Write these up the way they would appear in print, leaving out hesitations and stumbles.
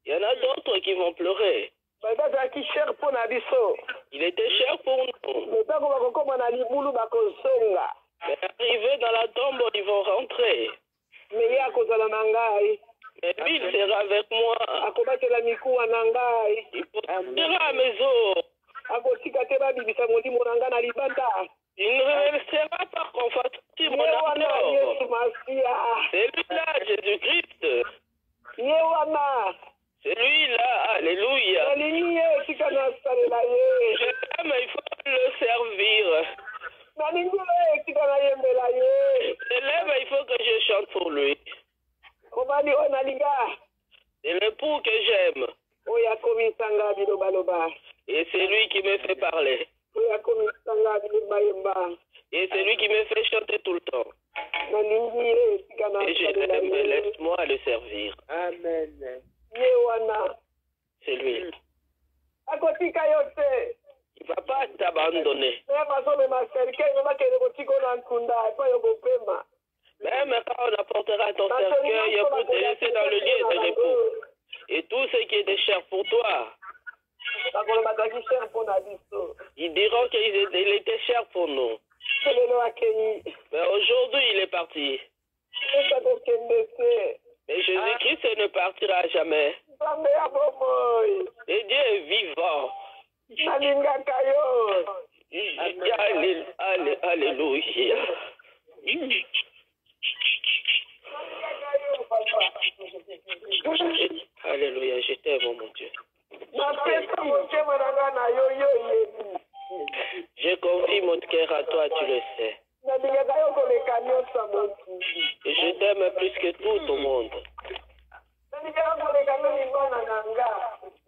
Il y en a d'autres qui vont pleurer. Il était cher pour nous. Mais arrivé dans la tombe, ils vont rentrer. Mais lui, il sera avec moi. Il portera à mes os. Il ne restera pas conforté mon amour. C'est lui-là, Jésus-Christ. C'est lui-là, alléluia. Je l'aime, il faut le servir. Je l'aime, il faut que je chante pour lui. C'est l'époux que j'aime. Et c'est lui qui me fait parler. Et c'est lui qui me fait chanter tout le temps. Et je l'aime, laisse-moi le servir. Amen. C'est lui. Il ne va pas t'abandonner. Même quand on apportera ton cercueil pour te laisser dans le lieu de repos. Et tout ce qui était cher pour toi. Ils diront qu'il était cher pour nous. Mais aujourd'hui, il est parti. Mais Jésus-Christ ne partira jamais. Et Dieu est vivant. Alléluia. Alléluia, je t'aime, mon Dieu. Je confie mon cœur à toi, tu le sais. Et je t'aime plus que tout au monde.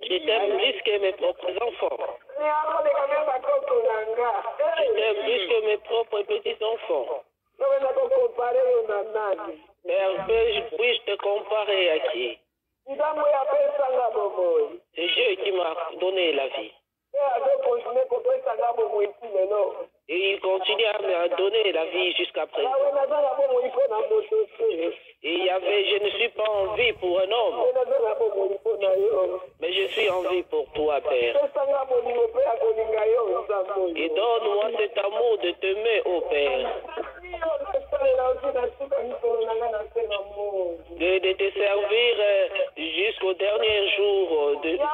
Je t'aime plus que mes propres enfants. Je t'aime plus que mes propres petits-enfants. Père, puis-je te comparer à qui? C'est Dieu qui m'a donné la vie. Et il continue à me donner la vie jusqu'à présent. Et je ne suis pas en vie pour un homme, mais je suis en vie pour toi, Père. Et donne-moi cet amour de t'aimer, ô Père. De te servir jusqu'au dernier jour de ce repas.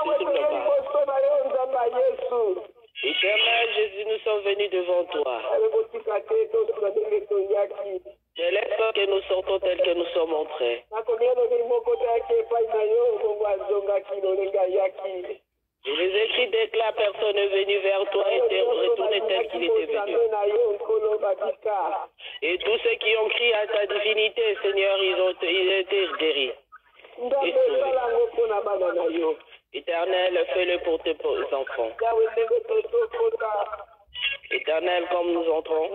Éternel Jésus, nous sommes venus devant toi. Je laisse que nous sortons tels que nous sommes entrés. Et les écrits déclarent personne n'est venu vers toi et t'est retourné tel qu'il était venu. Et tous ceux qui ont crié à ta divinité, Seigneur, ils étaient guéris. Et sauvés. Éternel, fais-le pour tes enfants. Éternel, comme nous entrons,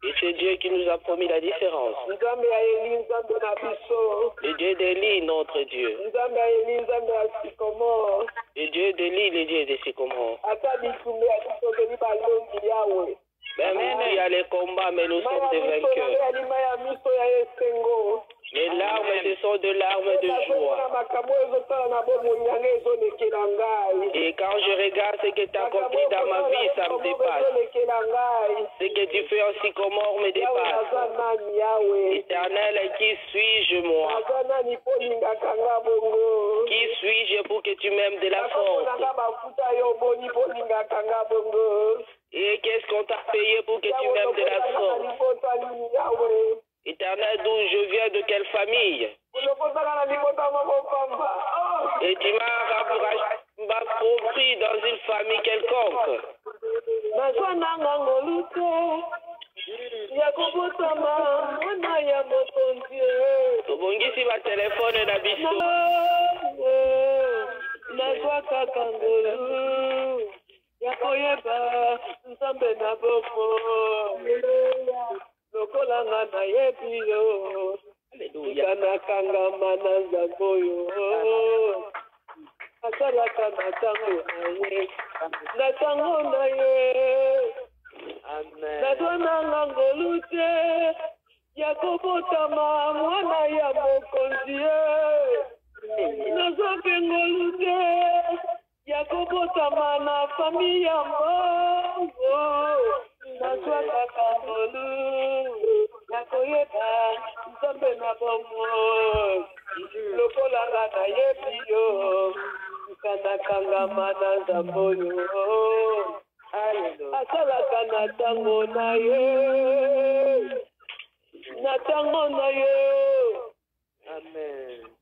et c'est Dieu qui nous a promis la différence. Le Dieu d'Élie, notre Dieu. Le Dieu d'Élie, le Dieu des sycomores. Même s'il y a les combats, mais nous sommes des vainqueurs. Les larmes, ce sont de larmes de joie. Et quand je regarde ce que tu as accompli dans ma vie, ça me dépasse. Ce que tu fais en sycomore me dépasse. Éternel, qui suis-je moi? Qui suis-je pour que tu m'aimes de la sorte? Et qu'est-ce qu'on t'a payé pour que tu m'aimes de la sorte? Éternel, d'où je viens, de quelle famille? Et tu m'as pardonne na biso. Nazwa kaka ngolu ya koyeba nzambe na boko lokola nga nayebi yo kanakangama na nzambe oyo asalaka na ntango na ye nazwa nanga ngolu te ya kobotama mwana ya mokonzi ye nazwa pe ngolu te ya kobotama na fami ya mbongo nazwa kaka ngolu ya koyeba nzambe na bongo lokola nga nayebi yo kanakangama na nzambe oyo asalaka na ntango na ye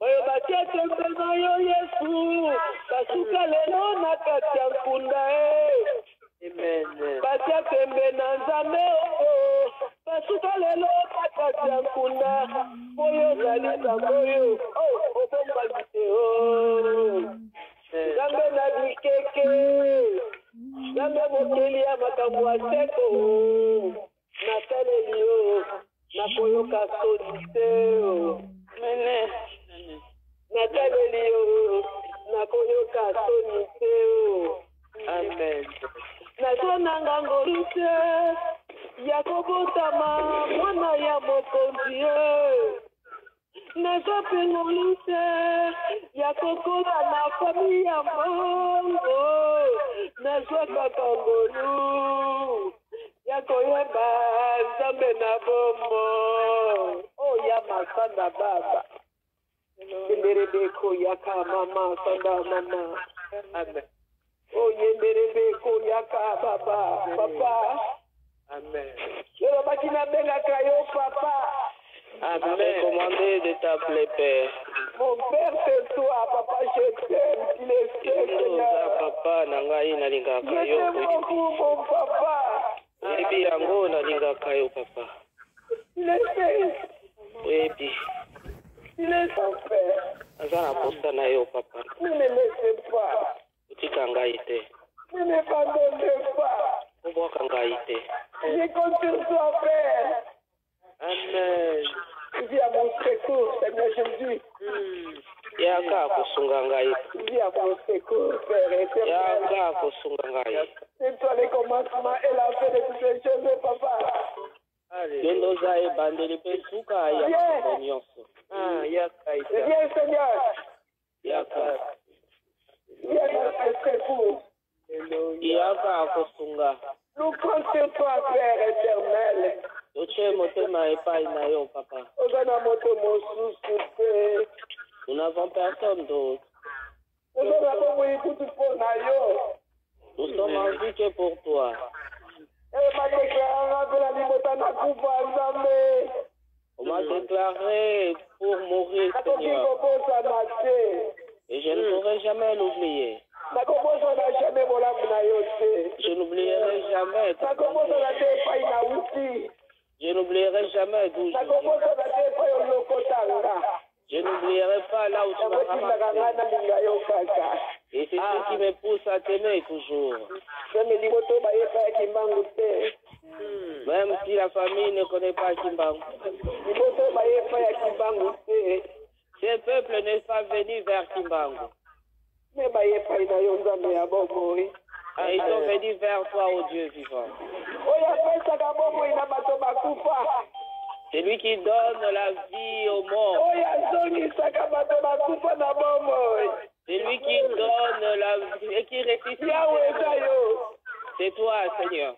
oyo batia tembe na yo yesu basuka lelo na kati ya nkunda batia tembe na nzambe oyo basuka lelo na kati ya nkunda oyo ozali nzambe oyo obomba bite nzambe na bikeke nzambe mokeli ya makambo ya seko nasaleli yo nakoyoka soni te nasaleli yo nakoyoka soni te nazwa nanga ngolu te ya kobotama mwana ya mokonzi nazwa pe ngolu te ya kokola na fami ya mbongo nazwa kaka ngolu ya koyeba nzambe na bombo oya masanda baba yenderebeko yaka mama sanda mama yenderebeko yaka baba papa lelo bakina bengaka yo papa Recommandé de t'appeler Père. Mon Père, c'est toi, papa, je t'aime, il est Seigneur. Papa, nangai nalingaka yo. Je t'aime beaucoup, mon papa. Ebi yango nalingaka yo, papa. Il est Seigneur. Ebi. Il est son Père. Aza na posta na yo, papa. Ne me laissez pas. Utika ngai te. Ne m'abandonnez pas. Obwaka ngai te. Je compte sur toi, Père. Amen. Viens à mon secours, Seigneur Jésus. Yaka kusunga ngai. Viens à mon secours, Père éternel. Yaka kusunga ngai. C'est toi le commencement et la fin de toutes les choses, papa. Yendo za ebandeli pe suka ya nyonso. Yaka ita. Viens, Seigneur. Yaka. Viens à mon secours. Yaka kusunga. Nous comptons sur toi, Père éternel. Papa. Nous n'avons personne d'autre. Nous sommes en vie que pour toi. On m'a déclaré pour mourir, Seigneur. Et je ne pourrai jamais l'oublier. Je n'oublierai jamais. Je n'oublierai jamais d'où je viens. Je n'oublierai pas là où tu m'as ramassé. Et c'est ce qui me pousse à t'aimer toujours. Même si la famille ne connaît pas Kimbangu. Ce peuple n'est pas venu vers Kimbangu. Ils sont venus vers toi, ô Dieu vivant. C'est lui qui donne la vie au monde. C'est lui qui donne la vie et qui ressuscite. C'est toi, Seigneur.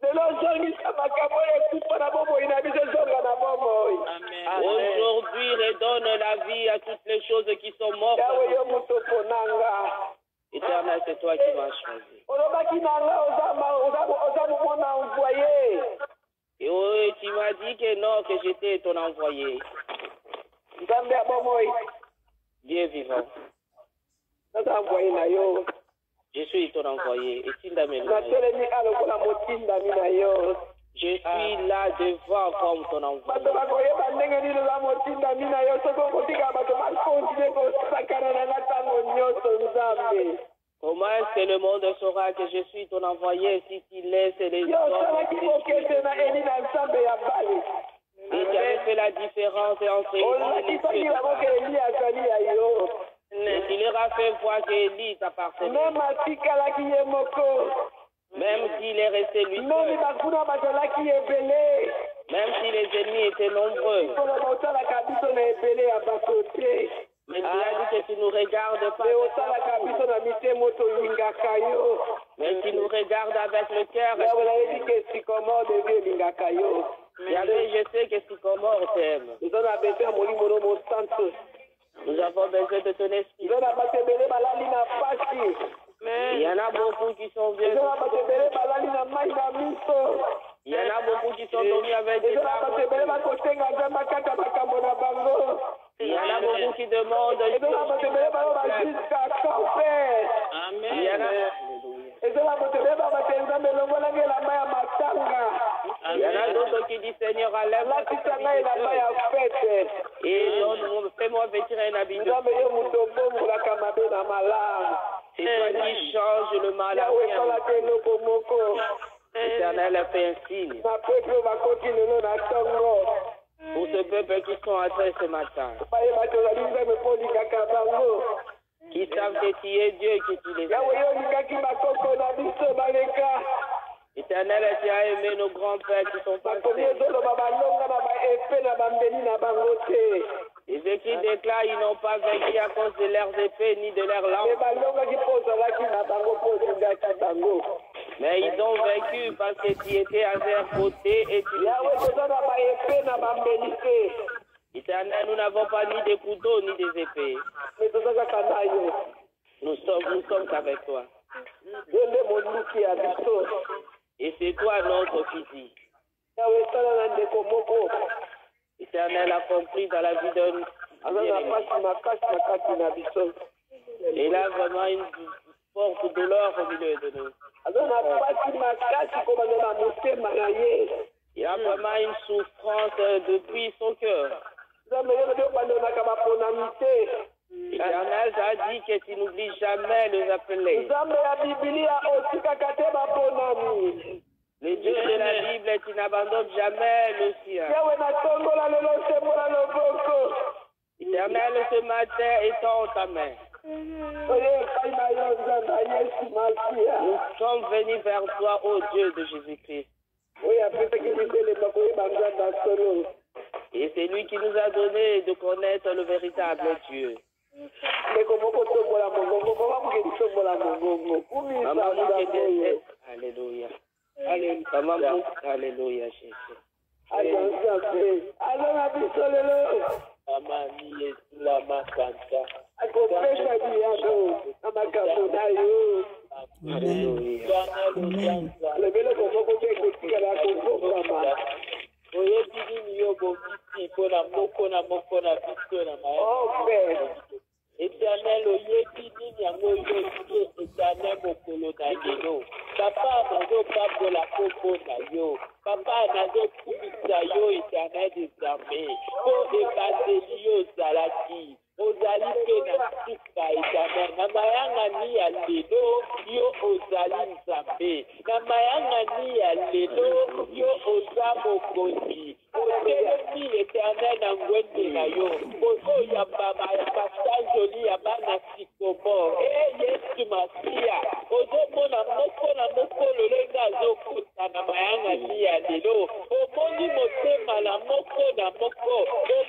Aujourd'hui, redonne la vie à toutes les choses qui sont mortes. Éternel, c'est toi qui m'as choisi. Et oui, tu m'as dit que non, que j'étais ton envoyé. Dieu vivant. Je suis ton envoyé. Et Je suis là devant comme ton envoyé. Comment est-ce que le monde saura que je suis ton envoyé si tu laisses les hommes? Et tu avais fait la différence entre Élie et Dieu. Tu leur as fait voir qu'Élie t'appartenait. Même s'il est resté lui seul. Même si les ennemis étaient nombreux. Mais tu as dit que tu nous regardes pas. Mais tu nous regardes avec le cœur. Yahvé, je sais que Sycomore t'aime. Nous avons besoin de ton esprit. Il y en a beaucoup qui sont vieux. Il y en a beaucoup qui sont dormis avec des larmes. Il y en a beaucoup qui demandent. Amen. Il y en a. Il y en a d'autres qui disent Seigneur, enlève et fais-moi vêtir un habit. C'est toi qui change le mal à bien. L'Éternel a fait un signe pour ce peuple qui sont entrés ce matin, qui savent que tu es Dieu et que tu les aimes. Éternel, tu as aimé nos grands-pères qui sont passés. Les écrits déclarent qu'ils n'ont pas vaincu à cause de leurs épées ni de leurs langues. Mais ils ont vaincu parce que tu étais à leur côté et tu Éternel, nous n'avons pas ni des couteaux ni des épées. Nous sommes avec toi. Et c'est toi notre physique. Éternel, accompli dans la vie d'un. Il a vraiment une forte douleur au milieu de nous. Il a vraiment une souffrance depuis son cœur. Éternel t'a dit que tu n'oublies jamais les appeler. Le Dieu de la Bible, tu n'abandonnes jamais le sien. Éternel, ce matin, étends ta main. Nous sommes venus vers toi, ô Dieu de Jésus-Christ. Et c'est lui qui nous a donné de connaître le véritable Dieu. Alléluia. Alléluia, Jésus. Éternel, éternel, papa, la papa, éternel des armées, pour Zalaki, ozali pe na suka éternel, na mayanga ni ya lelo, yo ozali nzambe, na mayanga ni ya lelo, yo oza mokonzi, otelemi éternel na ngwende na yo, ozoyamba basanjoli ya bana Sycomore, Yesu Masia, ozomona moko na moko lolenga azokota na mayanga ni ya lelo, omoni motema na moko na moko,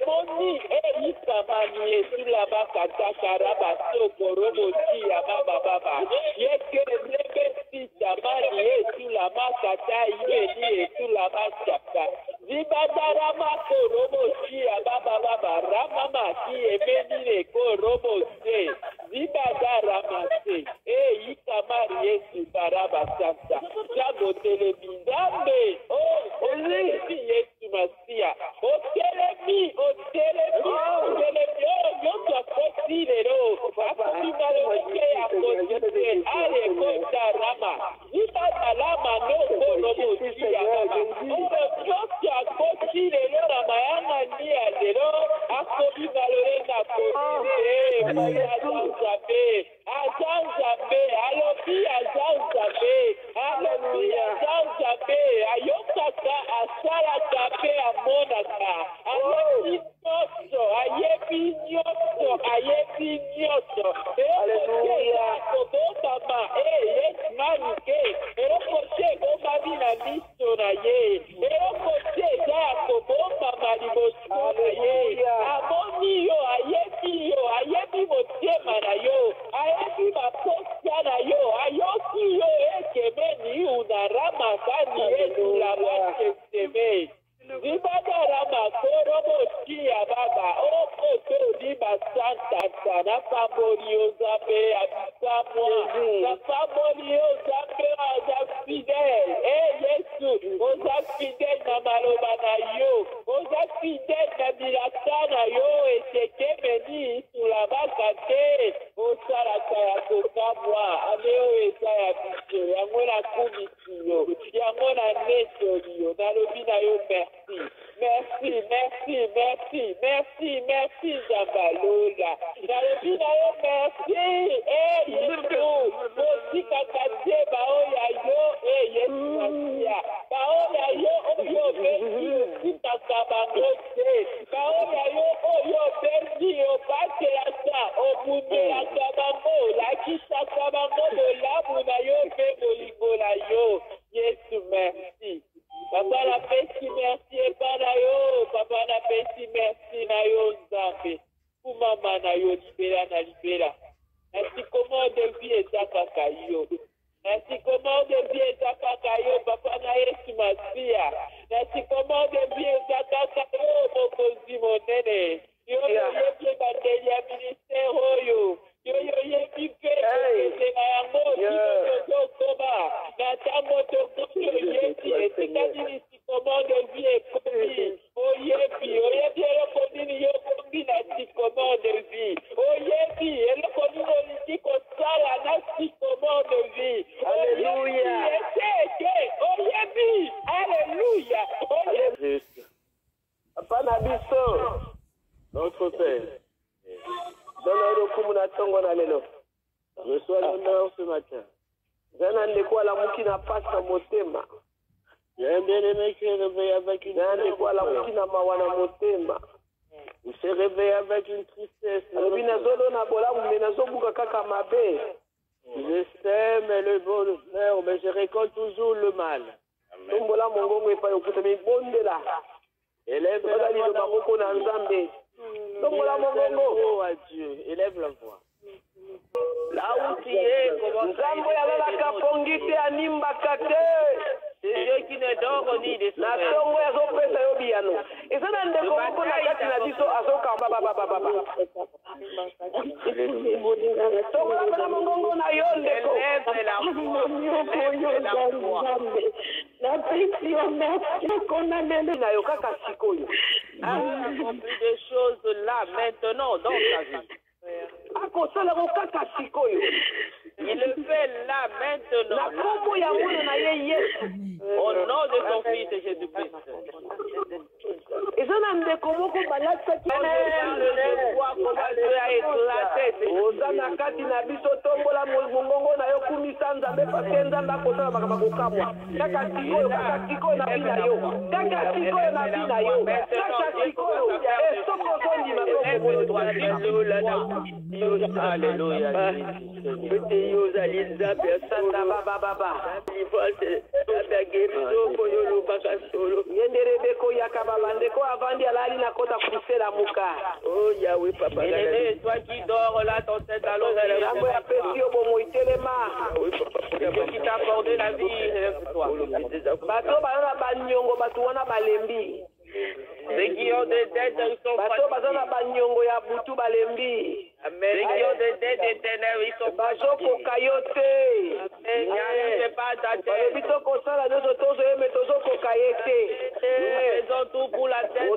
omoni yikamani Yesu la bakataka rabasoko robosi ya baba, yekelebe sita mani Yesu la makata imeni Yesu la basaka, zibadara mako robosi ya baba, ramama ki emeni leko robose, zibadara mase, yikamani Yesu barabasanta, jago telebindambe, olesi Yesu Masia, otelemi, yoto akoti lero, papa, ya kotite ale kota rama iba malama no kolo mosia baba oyo nyonso akoti lelo na mayanga ni ya lelo akomi balorenga kotite azanzabe alobi azanzabe ayokaka asalaka mpe amonaka ayebi nyonso eokotea kobomama yemanike eokote bomami na miso na ye eokote eza ya kobomama liboso na ye amoni yo ayebi motema na yo ayebi maposa na yo ayoki yo ekemeni unaramagani etulamakeseme Zibadarama koroboshi ababa okoto diba santa na famoli ozabe abisamwa na famoli ozabe oza fidèle Yesu oza fidèle na maloba na yo oza fidèle na bilaka na yo etekemeni tulabaka te osalaka ya kokamwa aleo eza ya biso yango na kumisi yo yango na netoli yo nalobi na yo Merci, Jambalola. Nalobi na yo merci, Yesu. Mosi kakate baoya yo, Yesu asia. Baoya yo oyo besi ositaka bango te. Baoya yo oyo besi opatelaka, obundelaka bango, lakisaka bango bolamu na yo mpe bolingo na yo. Yesu, merci. Papa na pesi merci epana yo, papa na pesi merci na yo nzambe. Kumama na yo libera na libera. Nasi comment de vie eza kaka yo. Nasi comment de vie eza kaka yo, papa na Yesu Masia. Nasi comment de vie eza kaka yo, mokonzi monene. Yo yebi bandeli ya ministère oyo. Yo yebi pe na yango yozokoba. Na tango tokoto yebi etikadini si comment de vie ekomi. Oyebi eloko nini yo kombi na si comment de vie. Oyebi eloko nini olingi kosala na si comment de vie. Alléluia. Oyebi. Alléluia. Papa na biso, notre Père, donne le coup na tongo na lelo. Reçois l'honneur ce matin. Zana ndeko la muki na passe na motema. J'ai bien aimé se réveiller avec une ndeko la muki na mawana motema. Il se réveille avec une tristesse. Robina zolo na bola mena zobuka kaka mabe. Je sème le bonheur, mais je récolte toujours le mal. Tombola mongongo epa yokuta mi bondela. Élève la voix na nzambe. Tombola mongongo à Dieu, élève la voix. Là où tu es, nzambe yalalaka pongite animba kate. C'est Dieu qui ne dort ni de sommeil. Na tongo yazopesa yo biyano. Ezana ndeko moko na kati na biso azoka baba. Tombola mongongo na yo ndeko. Élève la voix. La pression qu'on a mené na yo kaka sikoyo. Plus de choses là maintenant dans ta vie. Akosala ko kaka sikoyo. Il le fait là maintenant. Na kombo ya mwana na ye Yesu. Au nom de ton fils Jésus-Christ. Ezana ndeko moko balasa ki ozana kati na biso tombola mongongo na yo kumisa nzambe pake nzambe akosala makambo kokamwa kaka sikoyo na bina yo kaka sikoyo na bina yo kaka sikoyo esoko zondima Alléluia. Yo zali nzambe asanda baba. Yenderebeko yakababa ndeko avandi alali na kota kusela muka. Oh Yahweh papa. Et toi qui dors là ton tête à l'oreille. Yango ya pesi yo bomo itelema. Dieu qui t'a accordé la vie, lève-toi. Bato bana banyongo batu wana balembi. Ceux qui ont des dettes, ils sont fatigués. Ceux qui ont des dettes éternelles, ils sont fatigués. Ils n'arrivent pas à t'atteindre. Ils ont tout pour la tête.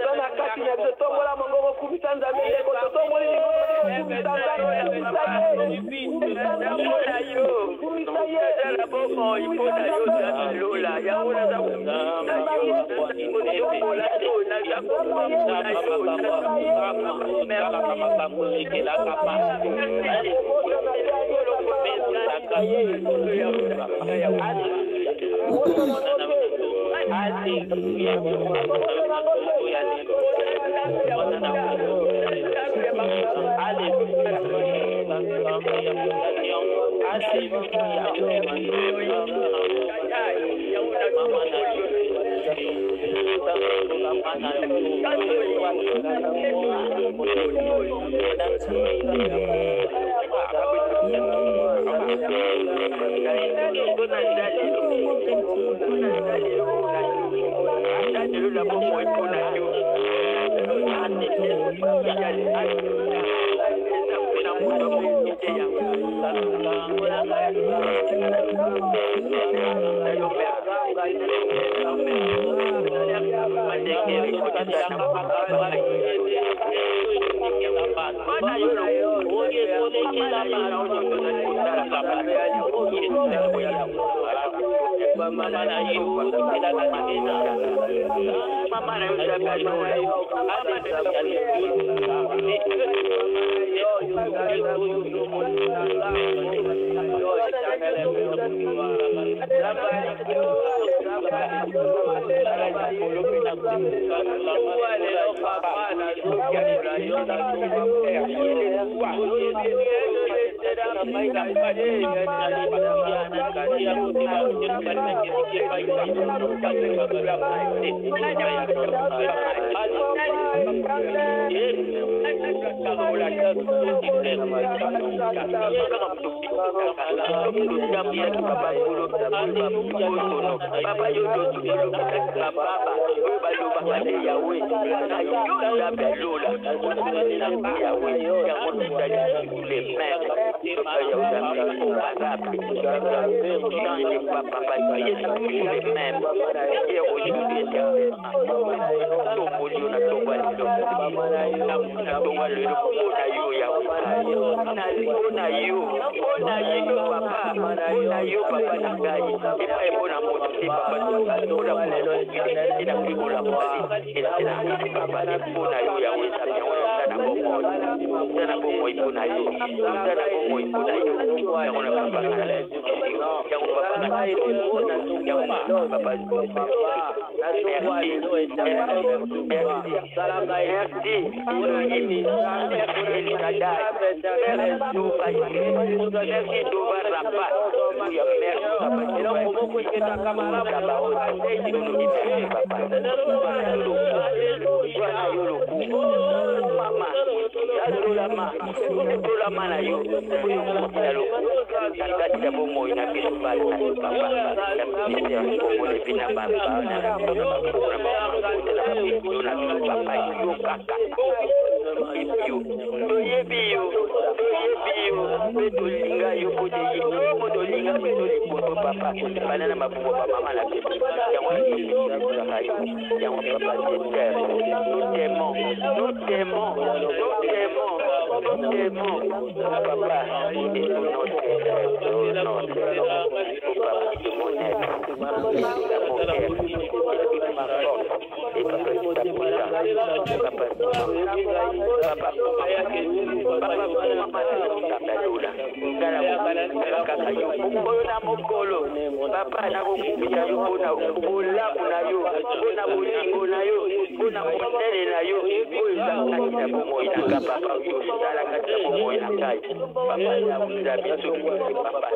kati ya bomoi na ngai papa ya nzambe soki papa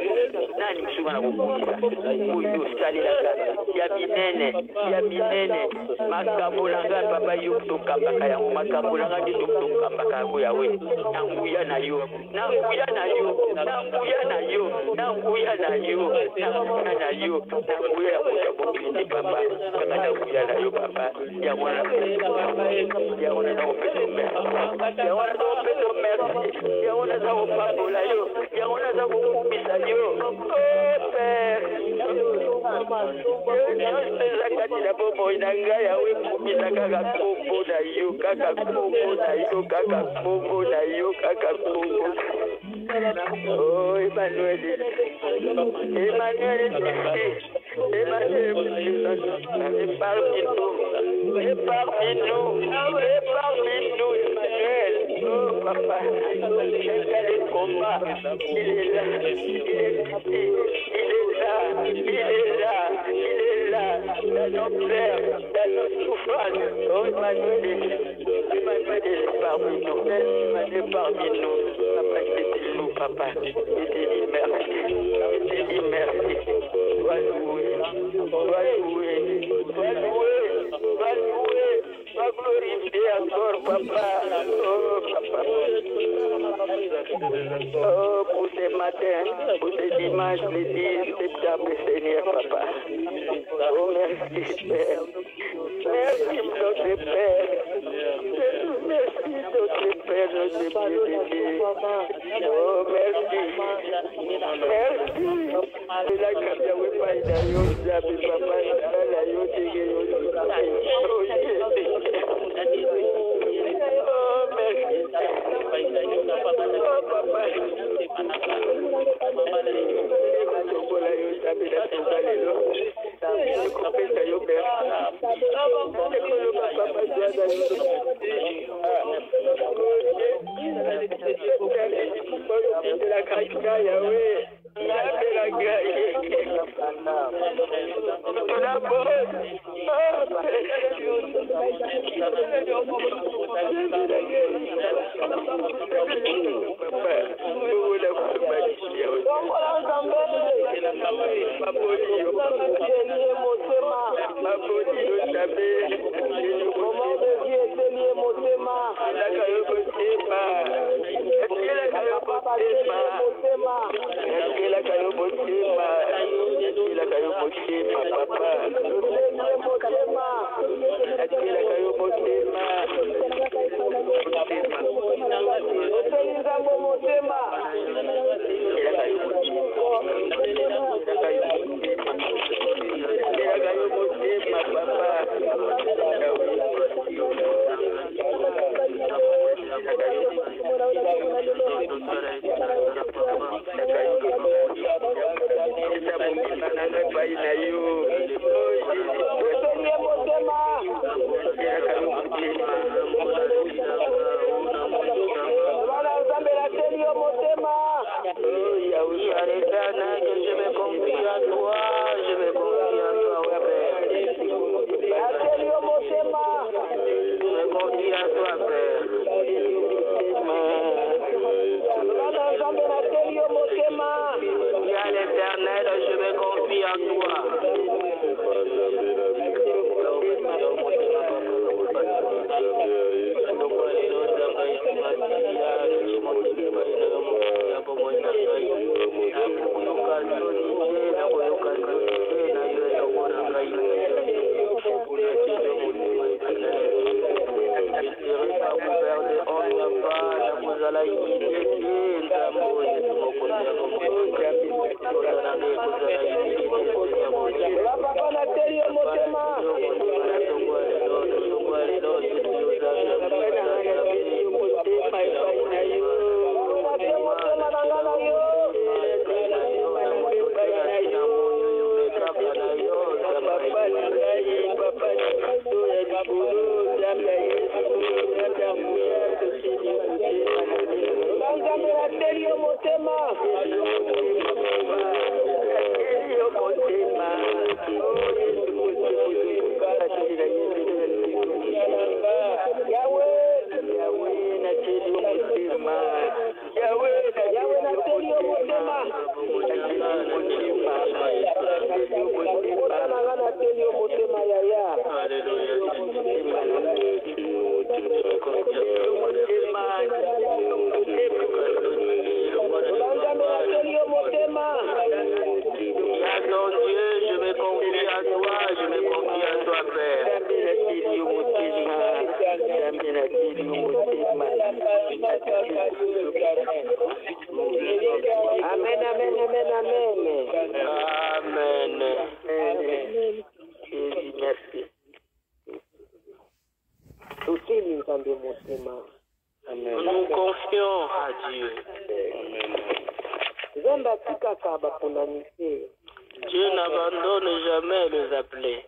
nani mosusu na kokumisa oyo osalelaka ya minene makambo na ngai papa yo tokambaka yango makambo na ngai nde tokambaka yango yawe na nguya na yo ya moto bopindi papa kaka na nguya na yo papa yango na opesa merci yango na opesa merci yango na za kopambola yo yango na za kokumisa yo père nyonso kati na bomoi na ngai yawe kumisa kaka kombo na yo kaka kombo na yo oh Emmanuel parmi nous Emmanuel oh papa le combat il est là dans nos pleurs, dans nos souffrances. Oh Emmanuel est parmi nous. Papa, je te dis nous, papa. Je te dis merci. Sois glorifié encore, papa. Oh, papa. Oh, pour ce matin, pour ce dimanche, le 10 septembre, Seigneur, papa. Oh, merci, Père. Merci, notre Père. Merci, notre Père, notre bien-aimé. Oh, merci. La kabia wepa ina yo zabi papa la yo tege yo. Oh, merci. Oh, papa. Tokola yo zabi la tezale lo. Kopesa yo père. Tekolo papa jaza yo. La kaika yawe. Nous confions à Dieu. Dieu n'abandonne jamais les appelés.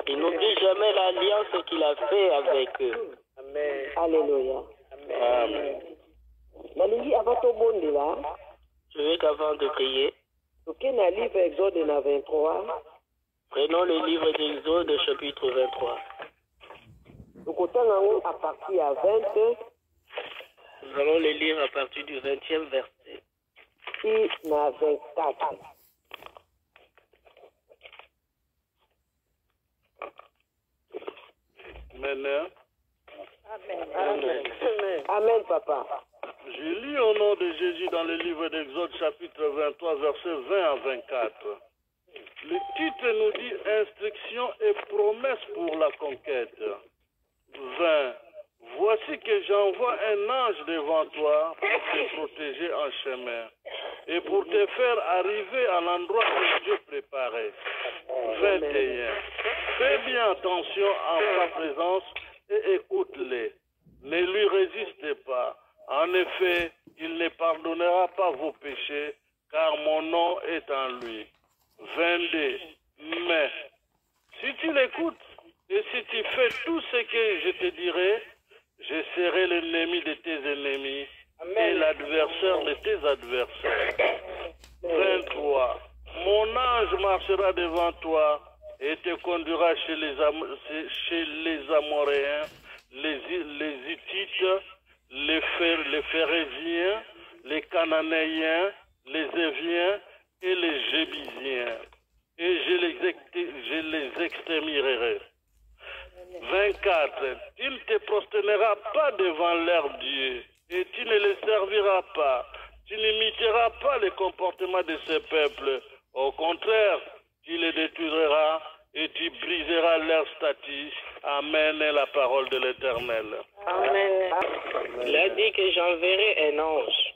Il n'oublie jamais l'alliance qu'il a fait avec eux. Amen. Alléluia. Amen. Je veux qu'avant de prier, prenons le livre d'Exode, chapitre 23. À partir à 20. Nous allons les lire à partir du 20e verset. Et 24. Amen. Amen. Amen, papa. Je lis au nom de Jésus dans le livre d'Exode, chapitre 23, versets 20 à 24. Le titre nous dit Instruction et promesse pour la conquête. 20. Voici que j'envoie un ange devant toi pour te protéger en chemin et pour te faire arriver à l'endroit que Dieu préparait. 21. Fais bien attention en sa présence et écoute-les. Ne lui résistez pas. En effet, il ne pardonnera pas vos péchés, car mon nom est en lui. 22. Mais, si tu l'écoutes et si tu fais tout ce que je te dirai, je serai l'ennemi de tes ennemis et l'adversaire de tes adversaires. 23. Mon ange marchera devant toi et te conduira chez les Amoréens, les Hittites, les Phérésiens, les Cananéens, les Éviens et les Jébusiens. Et je les exterminerai. 24. Tu ne te prosterneras pas devant leur Dieu et tu ne les serviras pas. Tu n'imiteras pas les comportements de ce peuple. Au contraire, tu les détruiras et tu briseras leurs statuts. Amen est la parole de l'Éternel. Amen. Il a dit que j'enverrai un ange.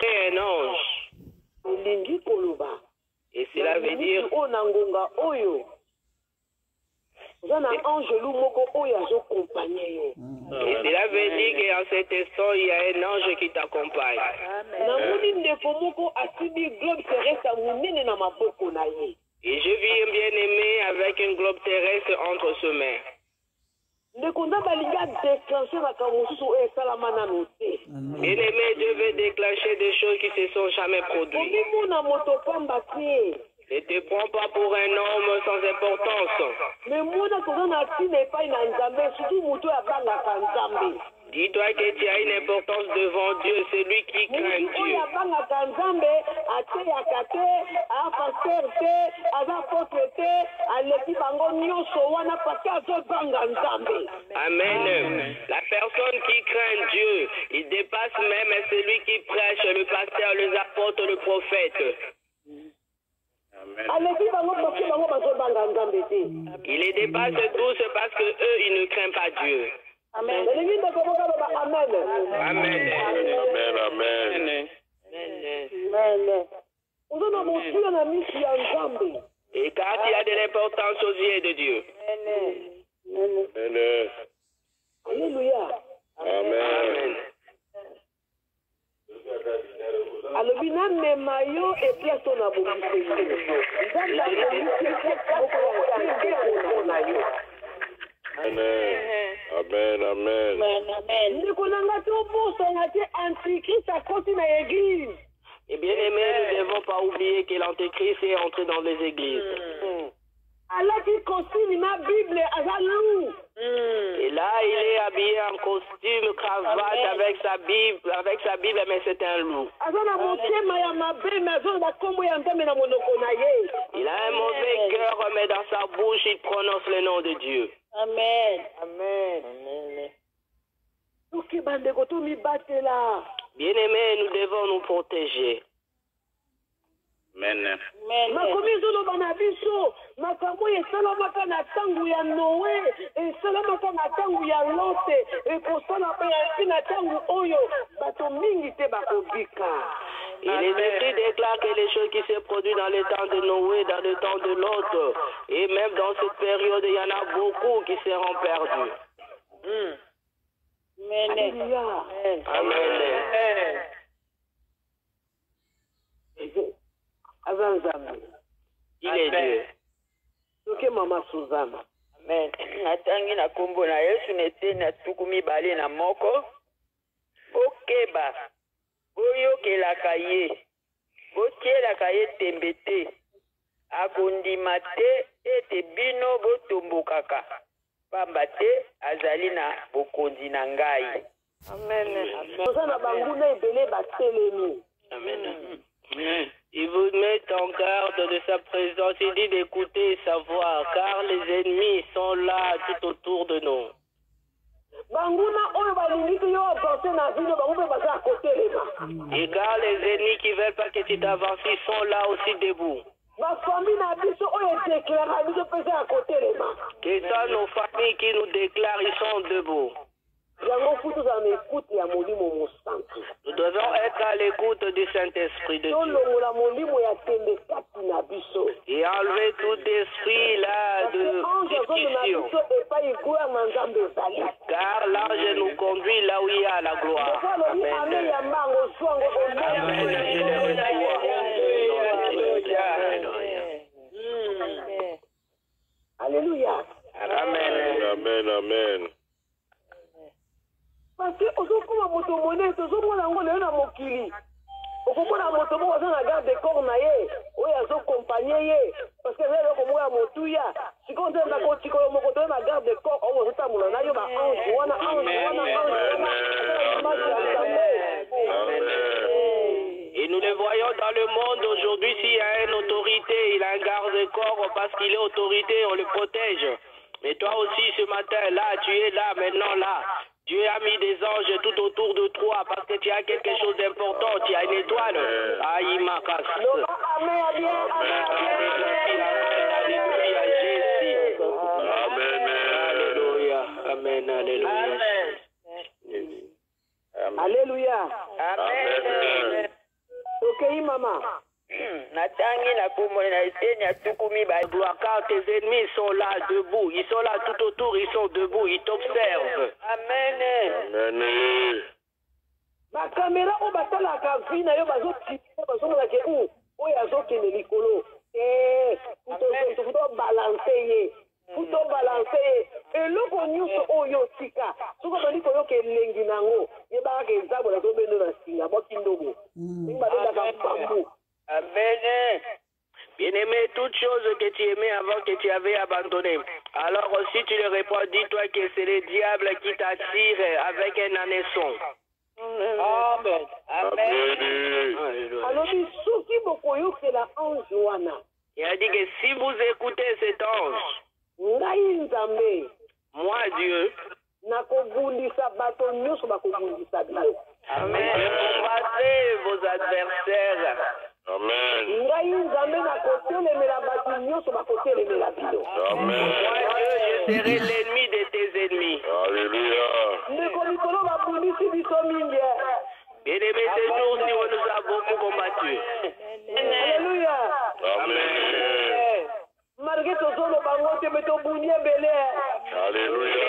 Et un ange. Et cela veut dire qu'en cet instant, il y a un ange qui t'accompagne. Et je vis un bien-aimé avec un globe terrestre entre ses mains. Bien-aimé, Dieu veut déclencher des choses qui ne se sont jamais produites. Ne te prends pas pour un homme sans importance. Dis-toi que tu as une importance devant Dieu, c'est lui qui craint Dieu. Amen. La personne qui craint Dieu, il dépasse même celui qui prêche, le pasteur, les apôtres, le prophète. Il les dépasse tous parce que eux, ils ne craignent pas Dieu. Amen. Amen. Et car il y a de l'importance aux yeux de Dieu. Alléluia. Amen. Alobina memayo et place on a Amen. Et bien aimé, nous ne devons pas oublier que l'antéchrist est entré dans les églises. alaki costume na Bible aza loup. Et là, il est habillé en costume, cravate, avec sa Bible, mais c'est un loup. Il a un mauvais cœur, mais dans sa bouche, il prononce le nom de Dieu. Amen. Amen. Bien-aimés, nous devons nous protéger. Amen. makomi ezoloba na biso makambo esalamaka na ntango ya Noe esalamaka na ntango ya Lote ekosala mpe na ntango oyo bato mingi te bakobika. Et les écrits déclarent que les choses qui se produisent dans le temps de Noé, dans le temps de Lot, et même dans cette période, il y en a beaucoup qui seront perdus. Amen. Amen. Il est Dieu. Soki mama Suzana. Amen. Natangi na kombo na Yesu nete na tuku mibale na moko. Bokeba. Boyokelaka ye. Botielaka ye tembe te. Akondima te ete bino botombokaka. Pamba te azali na bokonzi na ngai. Amen. Suzana banguna ebele batelemi. Amen. Il vous met en garde de sa présence. Il dit d'écouter sa voix, car les ennemis sont là tout autour de nous. Et car les ennemis qui veulent pas que tu t'avances, ils sont là aussi debout. Que ce soit nos familles qui nous déclarent, ils sont debout. Nous devons être à l'écoute du Saint-Esprit de Dieu. Et enlever tout esprit là de discussion. Car l'ange nous conduit là où il y a la gloire. Amen. Alléluia. Amen. Amen. Amen. Parce que ozokoma moto monene tozomona yango lelo na mokili okomona moto moko aza na garde de corps na ye oyo azokompanye ye parce que lelo komoya motuya sikoyo nzemba kotikolo moko toye na garde de corps oyo ozotambola na yo baange wana Et nous le voyons dans le monde aujourd'hui, s'il y a une autorité, il a un garde-corps parce qu'il est autorité, on le protège. Mais toi aussi ce matin, là, tu es là, maintenant là. Dieu a mis des anges tout autour de toi parce que tu as quelque chose d'important, tu as une étoile. Aïe, ma casse. Alléluia. Amen. Alléluia. Alléluia. Amen. Ok, maman. Natangi na kombo na eteni ya tuku mibale. Gloire, car tes ennemis sont là debout, ils sont là tout autour, ils sont debout, ils t'observent. Amen. Amen. Bakamera oyo batalaka vi na yo bazomona ke oyo azokende likolo futo balanse ye eloko nyonso oyo tika soki obandi koyoka elengi nango yebaka ezabola tobendo na singa bokindobo ndenge babendaka mpambu. Amen. Bien-aimé, toute chose que tu aimais avant que tu avais abandonné. Alors si tu le réponds, dis-toi que c'est le diable qui t'attire avec un ânesson. Amen. Amen. alobi soki bokoyokela ange wana. Il a dit que si vous écoutez cet ange, ngai nzambe moi Dieu, nakobundisa bato nyonso bakobundisa bino. Amen. Combattez vos adversaires. Amen. ngai nzambe nakotelemela bato nyonso bakotelemela bino. Amen. Moi Dieu, je serai l'ennemi de tes ennemis. Alléluia. ndeko likolo babundisi biso mingi. Bien-aimé, ces jours-ci, on nous a beaucoup combattu. Alléluia. Amen. malgré tozoloba ngo te me tobundi ebele. Alléluia.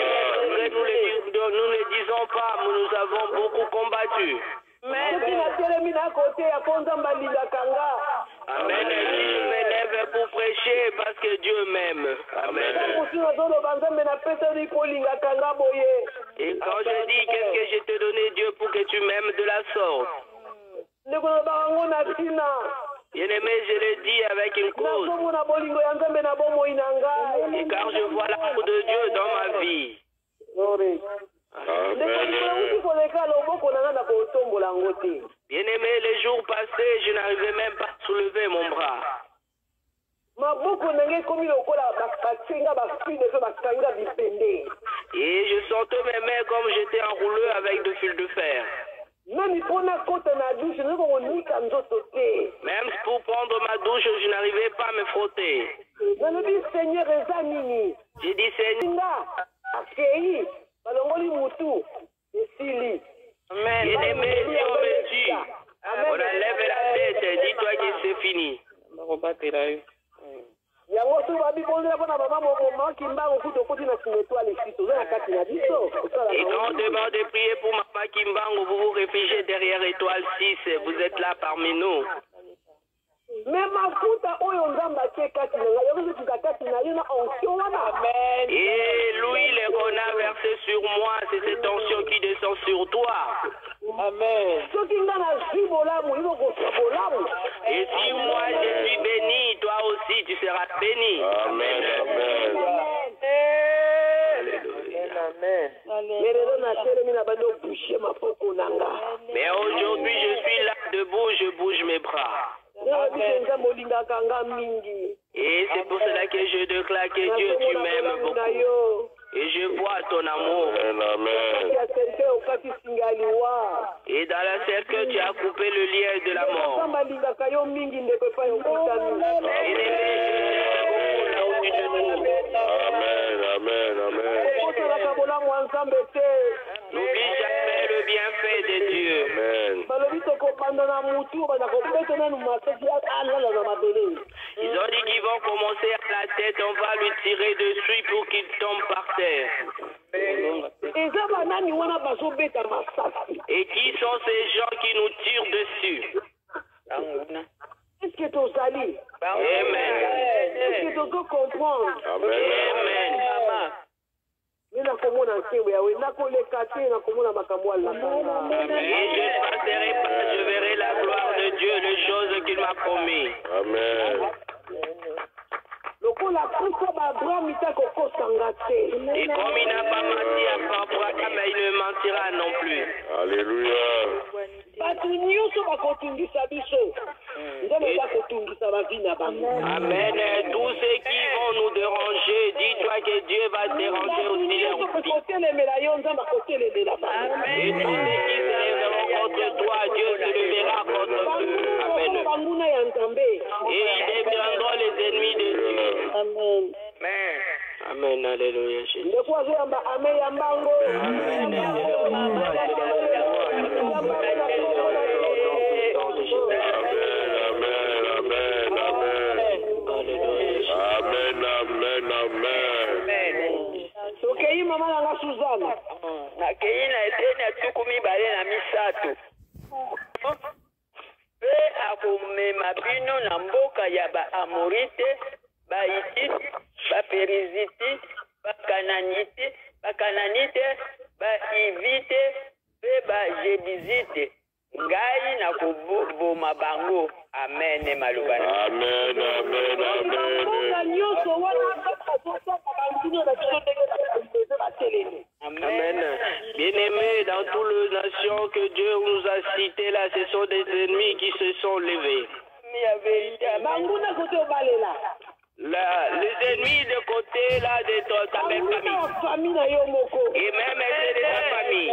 Nous ne disons pas, mais nous avons beaucoup combattu. soki natelemi na kote ya po nzambe alingaka nga. Amen. Je me lève pour prêcher parce que Dieu m'aime. Amen. mosi nazoloba nzambe napesani po olingaka nga boye. Et quand je dis qu'est-ce que je t'ai donné, Dieu, pour que tu m'aimes de la sorte. ndeko nalobaka ngo na ntina Bien-aimé, je le dis avec une cause. Et car je vois l'amour de Dieu dans ma vie. Bien-aimé, les jours passés, je n'arrivais même pas à soulever mon bras. Et je sentais mes mains comme j'étais enroulé avec de fils de fer. Même pour prendre ma douche, je n'arrivais pas à me frotter. J'ai dit, Seigneur, bien-aimé, si on me tue, on enlève la tête, dis-toi que c'est fini. Et quand on demande de prier pour Maman Kimbangu, vous vous réfugiez derrière étoile 6, vous êtes là parmi nous. Et l'huile qu'on a versée sur moi, c'est cette onction qui descend sur toi. Amen. Et si moi je suis béni, toi aussi tu seras béni. Amen. Mais aujourd'hui je suis là debout, je bouge mes bras. Et c'est pour cela que je déclare que Dieu, tu m'aimes beaucoup. Et je vois ton amour. Amen. Et dans la cercle, tu as coupé le lien de la mort. Amen. N'oublie jamais le bienfait de Dieu. Ils ont dit qu'ils vont commencer à la tête, on va lui tirer dessus pour qu'il tombe par terre. Et qui sont ces gens qui nous tirent dessus? Est-ce que tu as Amen. Est-ce que tu comprends? Amen. Et je ne passerai pas, je verrai la gloire de Dieu, les choses qu'il m'a promis. Amen. Et comme il n'a pas menti à Abraham, il ne mentira non plus. Alléluia. Amen. Tous ceux qui vont nous déranger, dis-toi que Dieu va déranger aussi leur vie. Et tous ceux qui se lèveront contre toi, Dieu se lèvera contre eux. Amen. Et ils deviendront les ennemis de Dieu. Amen. Amen. Alléluia. Jésus. Tokei mama nanga Suzana. Nakei na eteni atukumi bale na misato. Pe akomema bino na mboka ya ba Amorite, ba Hitite, ba Perizite, ba Kananite, ba Hivite, pe ba Jebizite. Ngai na kuboma bango. Amen. Malubana. Amen. Amen. Bien-aimés, dans toutes les nations que Dieu nous a citées là, ce sont des ennemis qui se sont levés. Les ennemis de côté là de ta belle famille. Et même ceux de ta famille.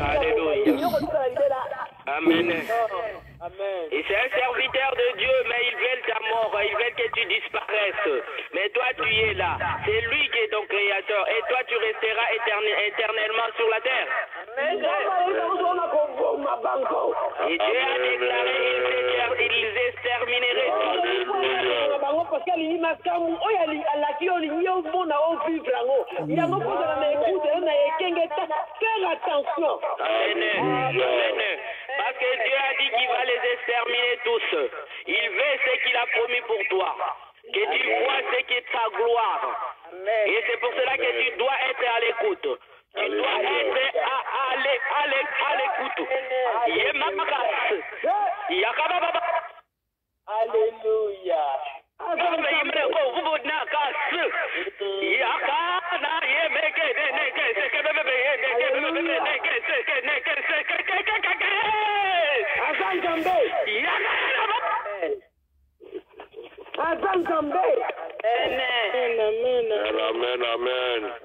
Alléluia. Amen. Et c'est un serviteur de Dieu, mais ils veulent ta mort, ils veulent que tu disparaisses. Mais toi, tu es là. C'est lui qui est ton créateur. Et toi, tu resteras éternellement sur la terre. Et Dieu a déclaré qu'ils extermineraient tous. Parce que Dieu a dit qu'il va les exterminer tous. Il veut ce qu'il a promis pour toi. Que tu vois ce qui est sa gloire. Et c'est pour cela que tu dois être à l'écoute. Tu dois être à l'écoute. Alléluia.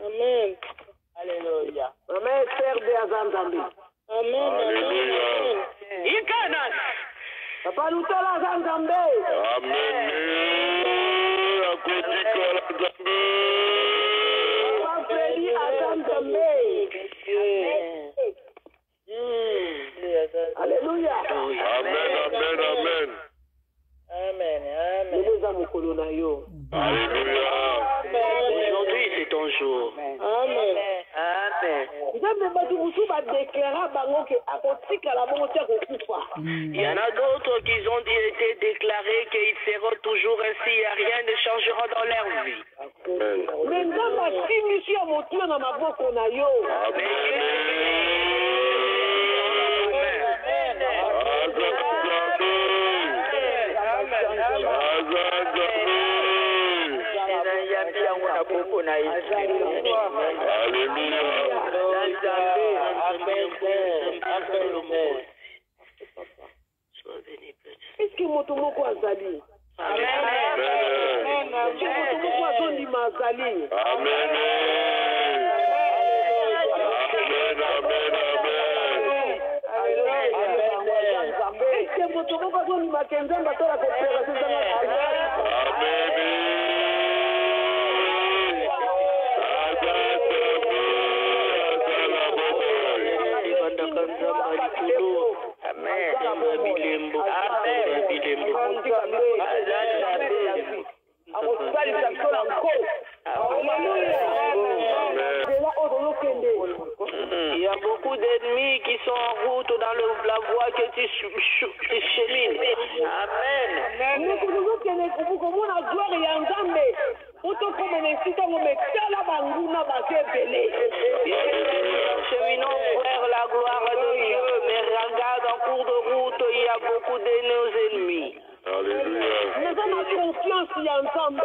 Amen. Alléluia. Amen. Père de Azanzambi. Alléluia. Papa nous t'a Azanzambi. Amen. Akodika la Nzambe. Papa Freddy Azanzambi. Alléluia. Amen. Nous avons colonna yo. Alléluia. Aujourd'hui, c'est ton jour. Amen. Il y en a d'autres qui ont été déclarés qu'ils seront toujours ainsi et rien ne changera dans leur vie. Est-ce que motomoko azali? Amen. Motomoko azondima azali? Amen. Est-ce que motomoko azondima kenzemba tola kopera sezanga? Il y a beaucoup d'ennemis qui sont en route dans la voie que tu chemines. Amen. Cheminons vers la gloire de Dieu, mais regarde en cours de route, il y a beaucoup de nos ennemis. Alléluia. Confiance en mon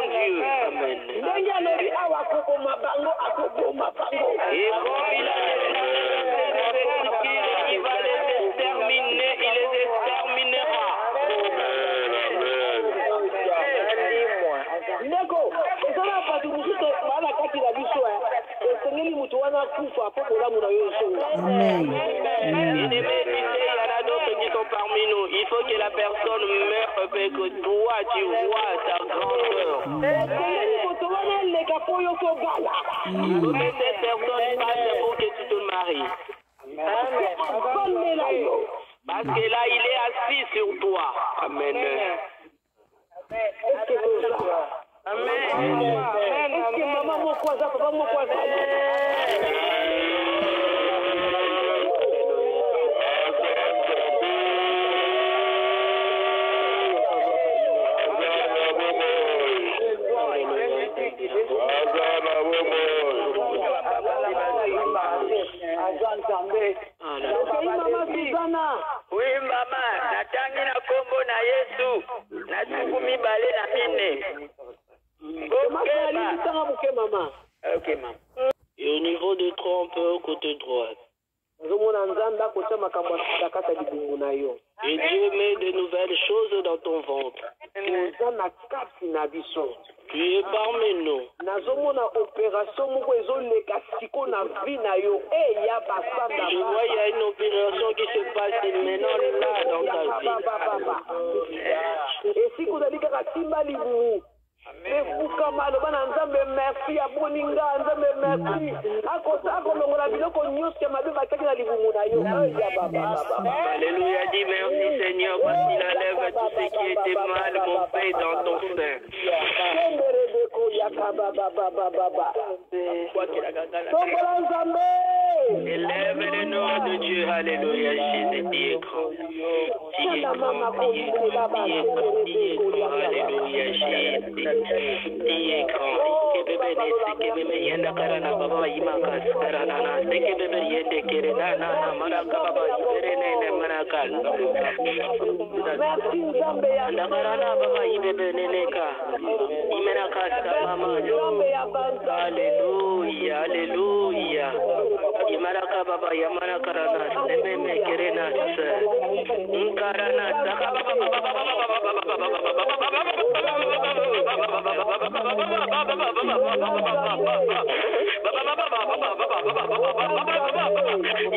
Dieu. Amen. Et comme il a déclaré il va les exterminer, il les exterminera. Il y en a d'autres qui sont parmi nous. Il faut que la personne meure avec que toi, tu vois ta grandeur. Il faut que cette personne passe pour que tu te maries. Parce que là, il est assis sur toi. Amen. Amen. Oui, mama, natangi na kombo na Yesu. Natuku mibale na mine. Ok, maman. Et au niveau de trompe, côté droite. Et Dieu met de nouvelles choses dans ton ventre. Tu es parmi nous. Je vois il y a une opération qui se passe maintenant là dans ta vie. Alléluia, dis merci Seigneur parce qu'il enlève tout ce qui était mal, mon Père, dans ton sein. Élève le nom de Dieu, alléluia, Jésus, dis grand. Dis grand, alléluia, Jésus. Dis grand, bebe ne seke bebe yenda karana baba imakas karana na seke bebe yende kere na maraka baba ibere ne maraka anda karana baba ibebe ne ka imena kasta mama haleluya haleluya imaraka baba yamana karana sebe me kere na karana saka baba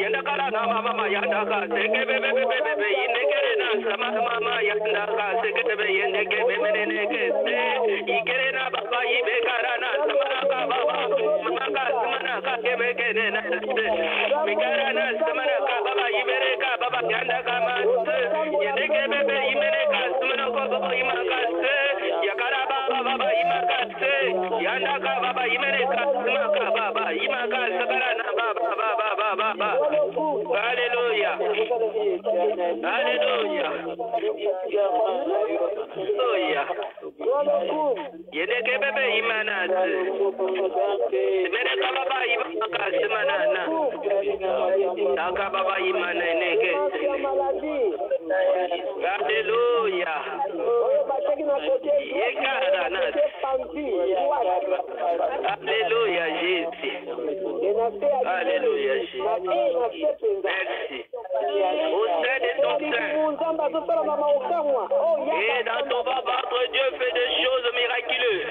yanda karana mama yanda ka seke bebe bebe inekere na sama mama yanda ka seke bebe yende ke bebe ne ke se ikere na baba ibe karana sama ka baba mama ka sama ka ke bebe ne na se mikarana sama ka baba ibere ka baba yanda ka ma yende ke bebe imene ka sama ko baba imaka se yakara baba imaka se yanda ka baba imene ka sama ka baba imaka sakarana baba hallelujah hallelujah hallelujah yende ke bebe imana mere ka baba imaka semana na taka baba imana neke hallelujah yekarana hallelujah Jésus hallelujah Jésus merci au sein de ton sein et dans ton bas votre Dieu fait des choses miraculeuses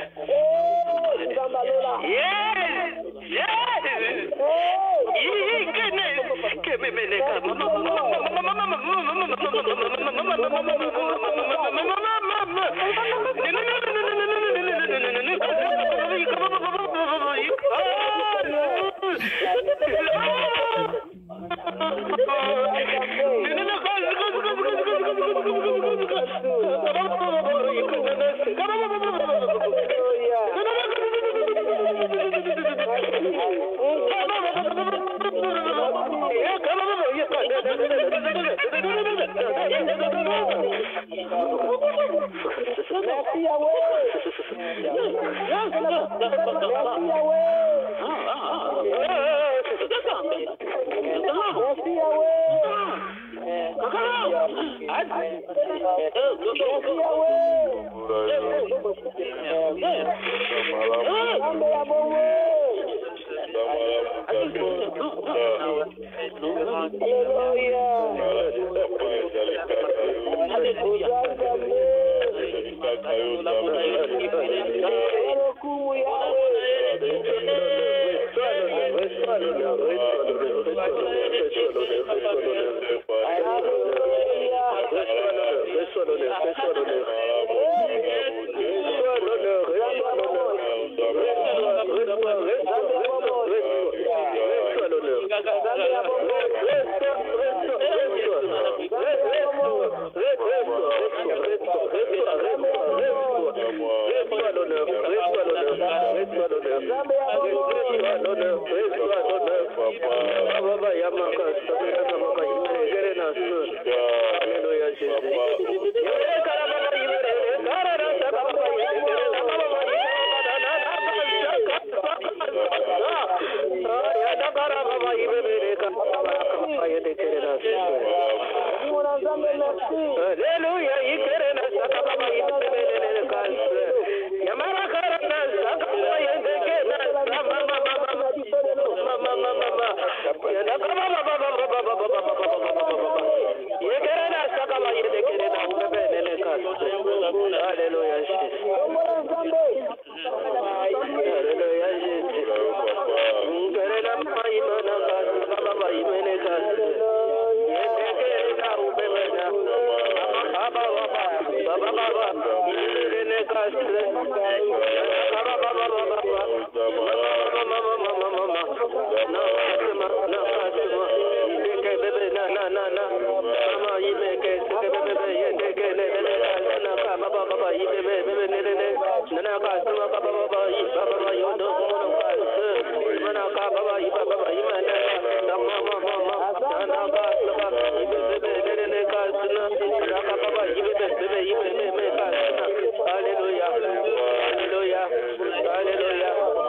Hallelujah.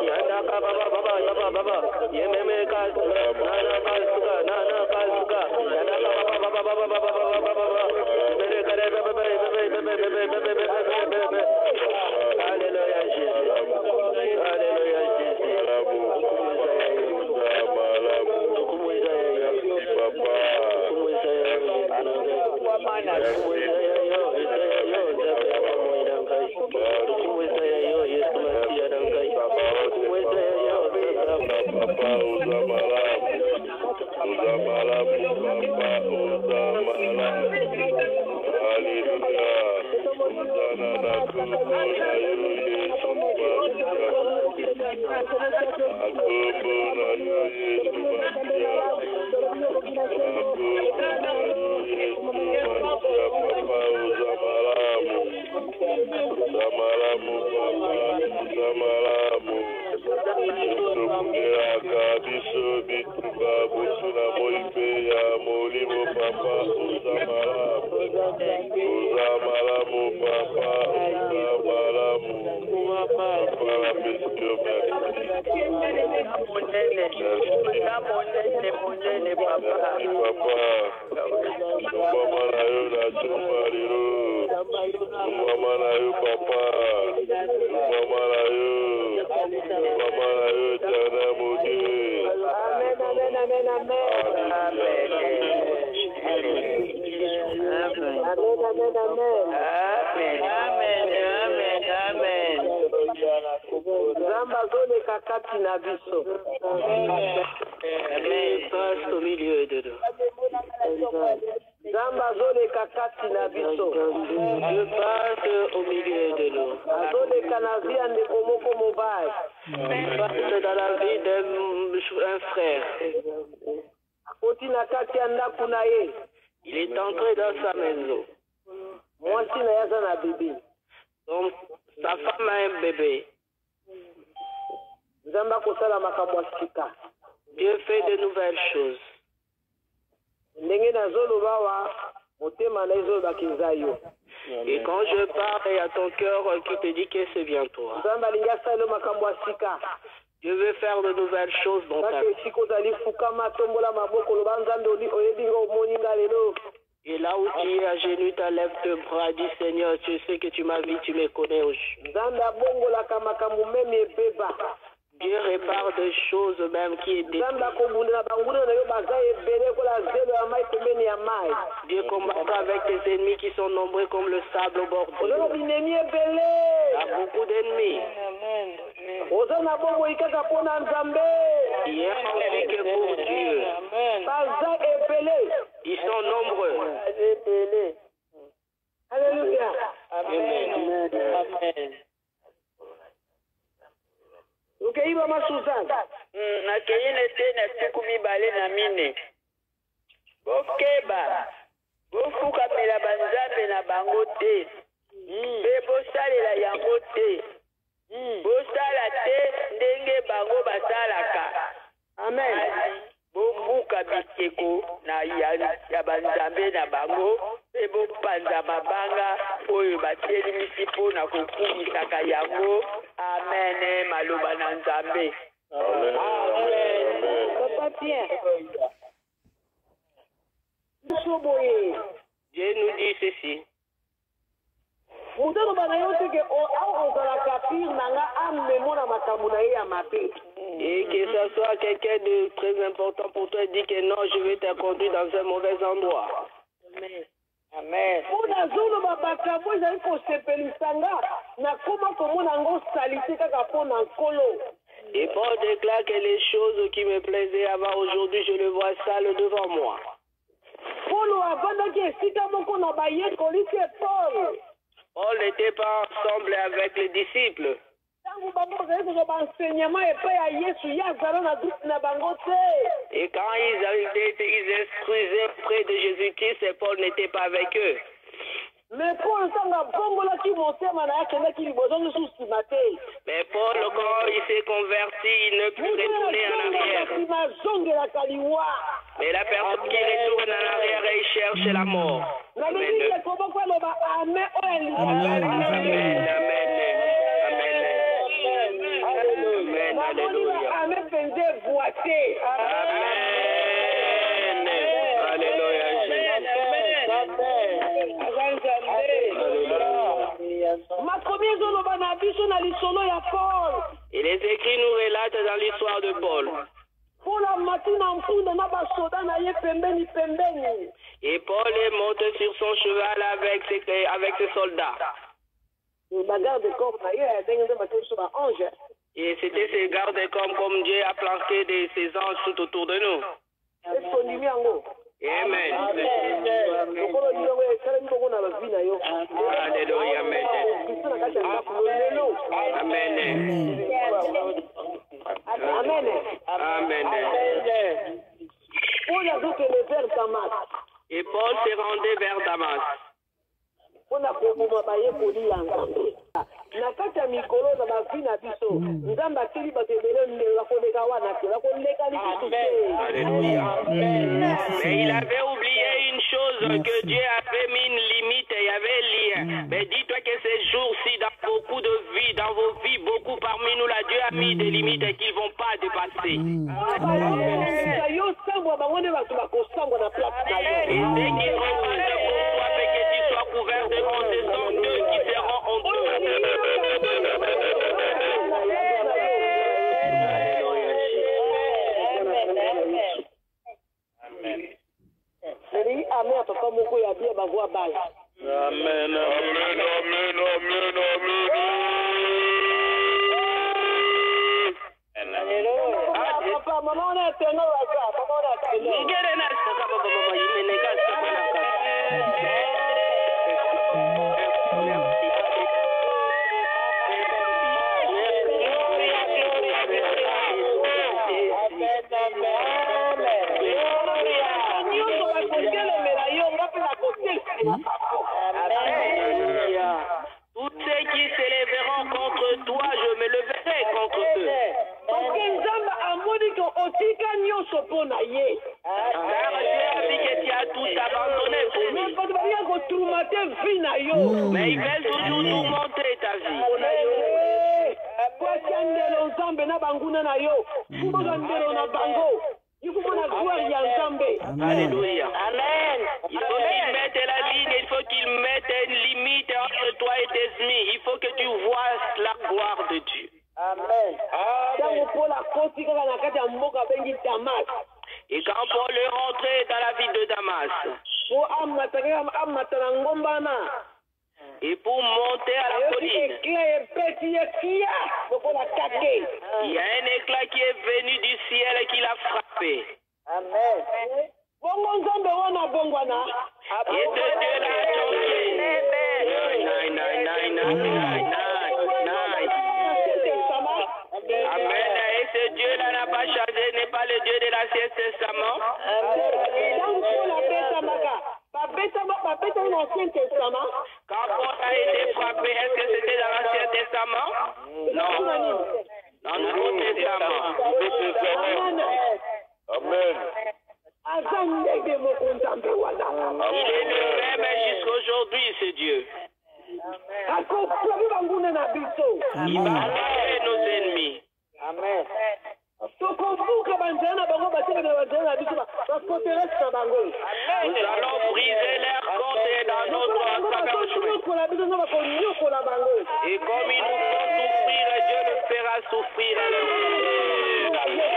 Il est entré dans sa maison. Donc, sa femme a un bébé. Dieu fait de nouvelles choses. Et quand je parle, il y a ton cœur qui te dit que c'est bien toi. Dieu veut faire de nouvelles choses dans ta vie. Et là où tu es à genoux, tu lèves tes bras, dis Seigneur, tu sais que tu m'as vu, tu me connais aujourd'hui. Dieu répare des choses même qui est détruites. Dieu combattra avec tes ennemis qui sont nombreux comme le sable au bord de l'eau. Il y a beaucoup d'ennemis. Il y a aussi que pour Dieu. Ils sont nombreux. Alléluia. Amen. Amen. Ukeiba masuzana na keyine tena siku mibale na mine bokeba bofukamela banzambe na bango te mpe bosalela yango te bosala te ndenge bango basalaka. Amen. Bobuka biteko na ya banzambe na bango mpe bopanza mabanga oyo batelemisi mpo na kokumisaka yango. Amen. Maloba na Nzambe. Amen. Papa Pierre. Dieu nous dit ceci. Et que ce soit quelqu'un de très important pour toi, dit que non, je vais te conduire dans un mauvais endroit. Amen. Amen. Et Paul déclare que les choses qui me plaisaient avant, aujourd'hui, je le vois sale devant moi. Paul n'était pas ensemble avec les disciples. Et quand ils instruisaient près de Jésus-Christ, Paul n'était pas avec eux. Mais Paul, quand il s'est converti, il ne peut retourner en arrière. Mais la personne qui retourne en arrière, il cherche la mort. Amen. Amen. Amen. Amen. Alléluia. Amen. Et les écrits nous relatent dans l'histoire de Paul. Et Paul est monté sur son cheval avec ses soldats. Et c'était ces gardes comme Dieu a planqué ses anges tout autour de nous. Amen. Alléluia. Amen. Amen. Et Paul s'est rendu vers Damas. Mais il avait oublié une chose, que Dieu avait mis une limite, il y avait un lien. Mais dis-toi que ces jours-ci, dans beaucoup de vies, dans vos vies, beaucoup parmi nous, là, Dieu a mis des limites et qu'ils ne vont pas dépasser. Et dès qu'ils repassent pour toi, fait que tu sois couvert de concessions, d'eux qui seront honteux. Amen. Tous ceux qui s'élèveront contre toi, je me leverai contre eux. Car Dieu a dit que tu as tout abandonné pour lui. Mais ils veulent toujours tourmenter ta vie. Alléluia. Amen. Il faut qu'ils mettent la ligne, il faut qu'ils mettent une limite entre toi et tes ennemis. Il faut que tu vois la gloire de Dieu. Amen. Et quand Paul est rentré dans la ville de Damas, et pour monter à la colline, il y a un éclat qui est venu du ciel et qui l'a frappé. Amen. Et ce Dieu-là a changé. Amen. Et ce Dieu-là n'a pas changé, n'est pas le Dieu de l'Ancien Testament. Quand Paul a été frappé, est-ce que c'était dans l'Ancien Testament? Non. Dans le Nouveau Testament. Amen. Il est le même jusqu'à aujourd'hui, ce Dieu. Il va battre nos ennemis. Amen. Nous allons briser leurs côtes dans notre chemin. Et comme ils nous font souffrir, Dieu le fera souffrir. Amen.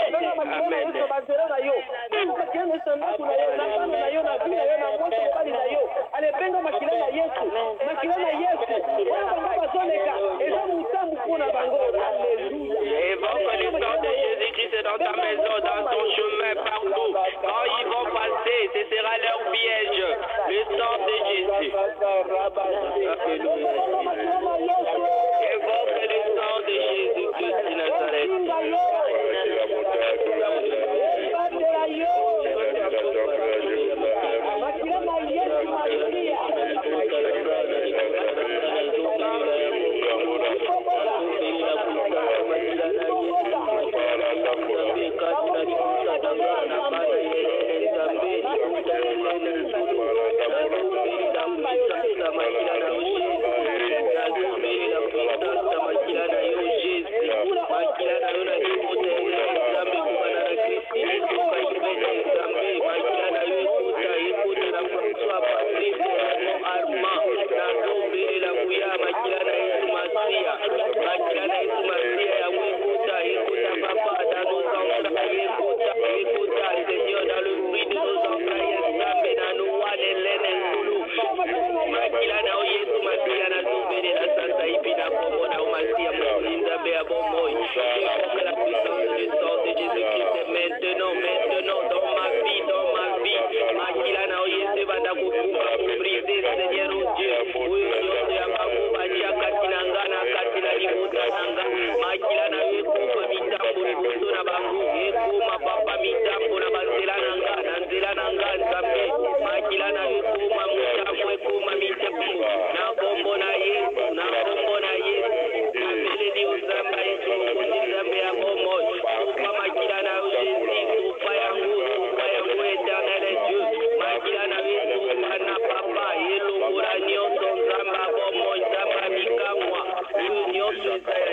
Évoque le sang de Jésus-Christ dans ta maison, dans ton chemin, partout. Quand ils vont passer, ce sera leur piège. Le sang de Jésus. Évoque le sang de Jésus-Christ de Nazareth. na kombo na umasia Mungu Nzambe abomoy. Que la puissance du sang de Jésus-Christ est maintenant dans ma vie. Makila na oyese banda kufunga kubriser Seigneur oh Dieu. Oui, Dieu ya makuba dia katina ngana katina limuta nanga. Makila na yekuko mitambo libuso na bangu. Yekuma papa mitambo na banzela nanga. Nanzela nanga Nzambe. Makila na yekuma mutambo yekuma mitambo. Na kombo na Yesu, na kombo na Yesu. Kamele ni uzamba Yesu kundi Nzambe ya bomo. Tupa makila na Jésus, tupa yangu éternel Dieu. Makila na Yesu kana papa yelungura nyonso Nzamba bomo Nzamba mikamwa. Uyu nyonso Isaya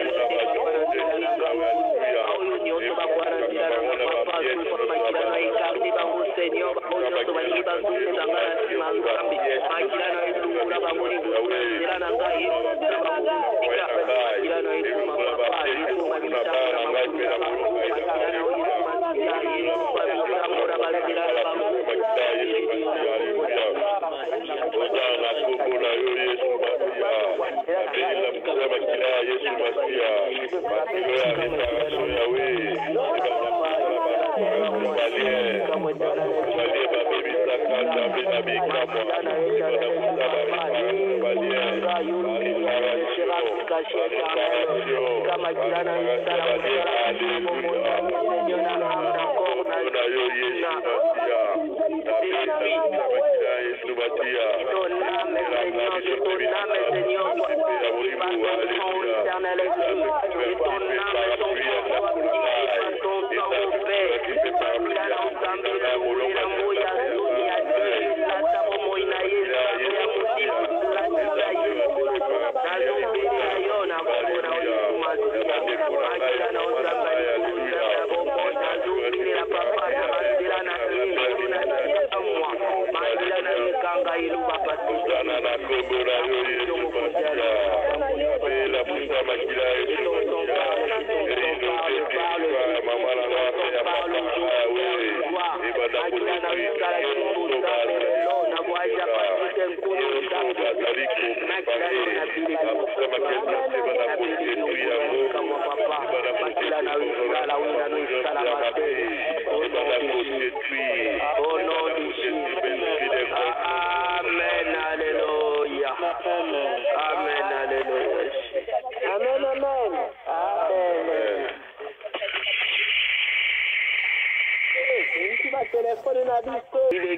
Uyu nyonso bakwana Nzira na papa tupa makila na ikambi bangu Seigneur bangu nyonso bakiba zute zangana sima Nzambi. Makila na Yesu kura bangu ni kura Nzira na nga Yesu Nzira makila na Yesu mapapa Yesu mamita na makura bangu makila na Yesu masila Yesu mamita mura balzira na bangu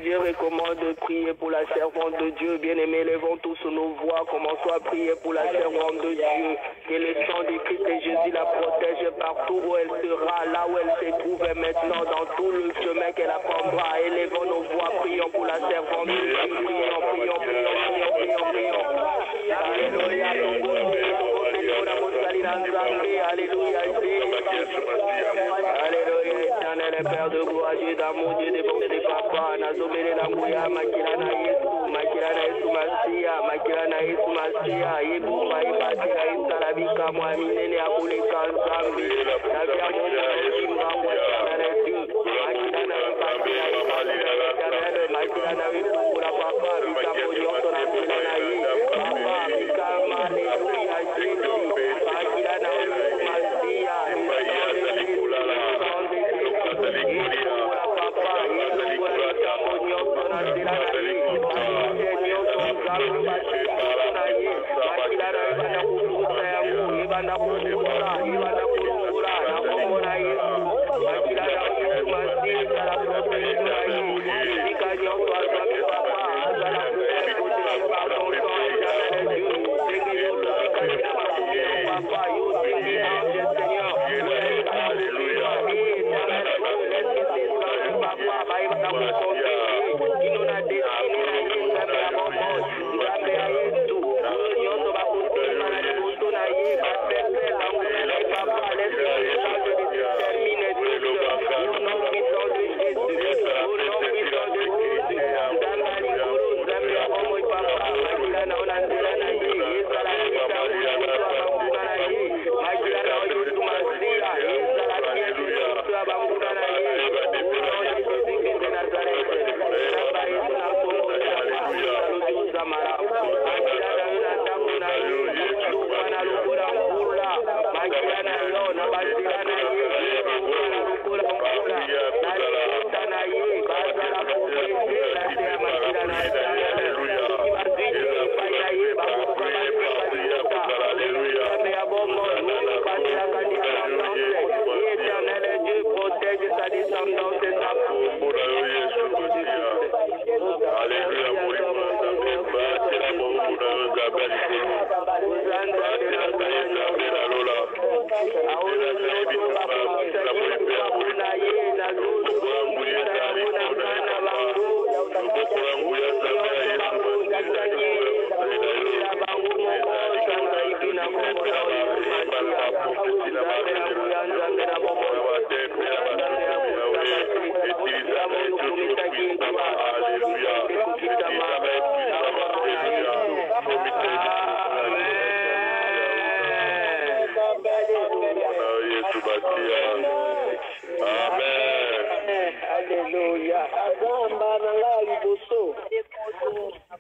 Dieu recommande de prier pour la servante de Dieu. Bien-aimés, levons tous nos voix. Commençons à prier pour la servante de Dieu. Que le sang du Christ et Jésus la protège partout où elle sera, là où elle se trouve maintenant, dans tout le chemin qu'elle apprendra. Élevons nos voix, prions pour la servante de Dieu. Prions. Alléluia. Alléluia. Alléluia. Éternel Père de gloire, Dieu d'amour, Dieu de bonté de papa. Nazomele la mouya, makirana Yesu Masia, Yebumba Ibatira Isalabika, Mouaminene Akuleka Nzambe, Navia Mouya, Makirana Ibatira Isalabika, Makirana Isalabika, Papa, Vika Moyoto, Nakilana Yi, Papa, Vika Maleluya, Jésus, Makirana Masia,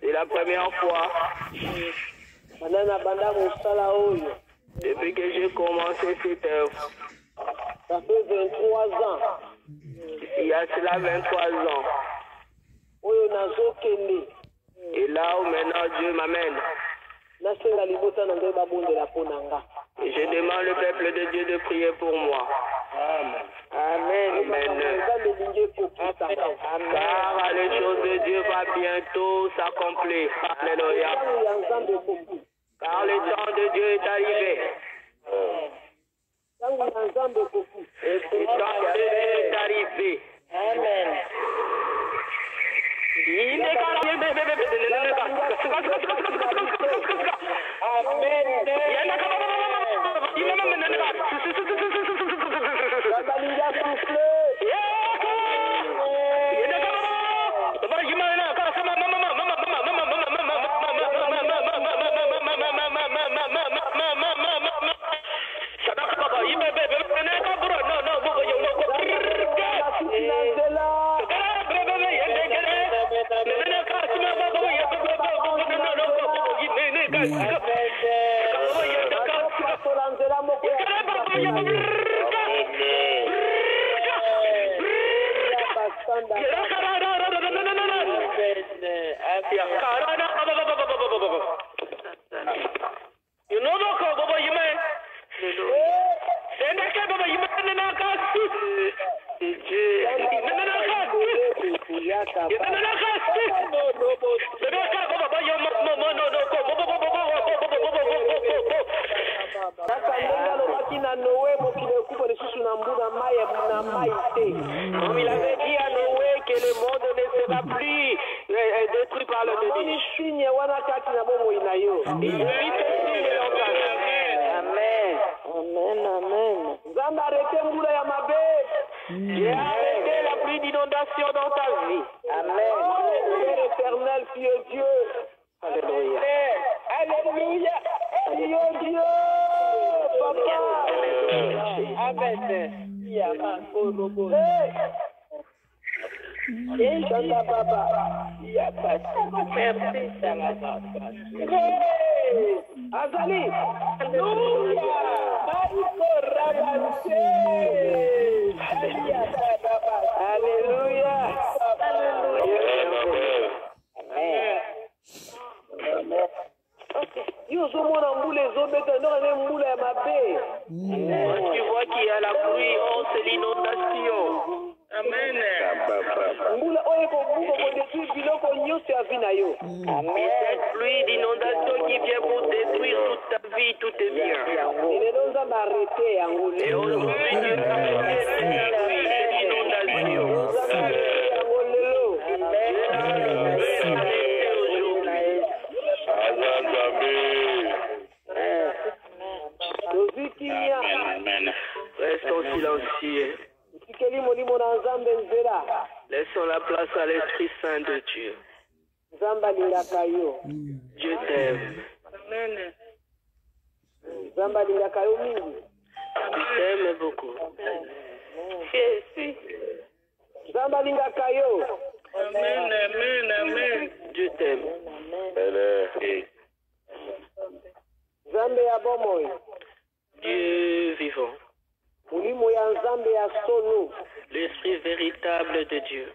C'est la première fois depuis que j'ai commencé cette œuvre. Ça fait 23 ans. Il y a cela 23 ans. Et là où maintenant Dieu m'amène. Et je demande au peuple de Dieu de prier pour moi. Amen. Amen. Car les choses de Dieu vont bientôt s'accomplir. Alléluia. Car le temps de Dieu est arrivé. Le temps de Dieu est arrivé. Amen. Comme il avait dit à Noé que le monde ne sera plus détruit par le déluge. Amen. Amen, amen. J'ai arrêté la pluie d'inondation dans ta vie. Amen. Père éternel, Dieu Dieu. Alléluia. Alléluia. Dieu Dieu. Papa. Amen. Azali. Alléluia. Tu vois qu'il y a la pluie, oh, c'est l'inondation. Amen. Et cette pluie d'inondation qui vient pour détruire toute ta vie, tout est bien. Et aujourd'hui, Dieu t'a arrêté cette pluie d'inondation. Restons silencieux. Laissons la place à l'Esprit Saint de Dieu. Dieu t'aime. Il t'aime beaucoup. Amen, amen, amen. Dieu t'aime. Dieu vivant. L'esprit véritable de Dieu.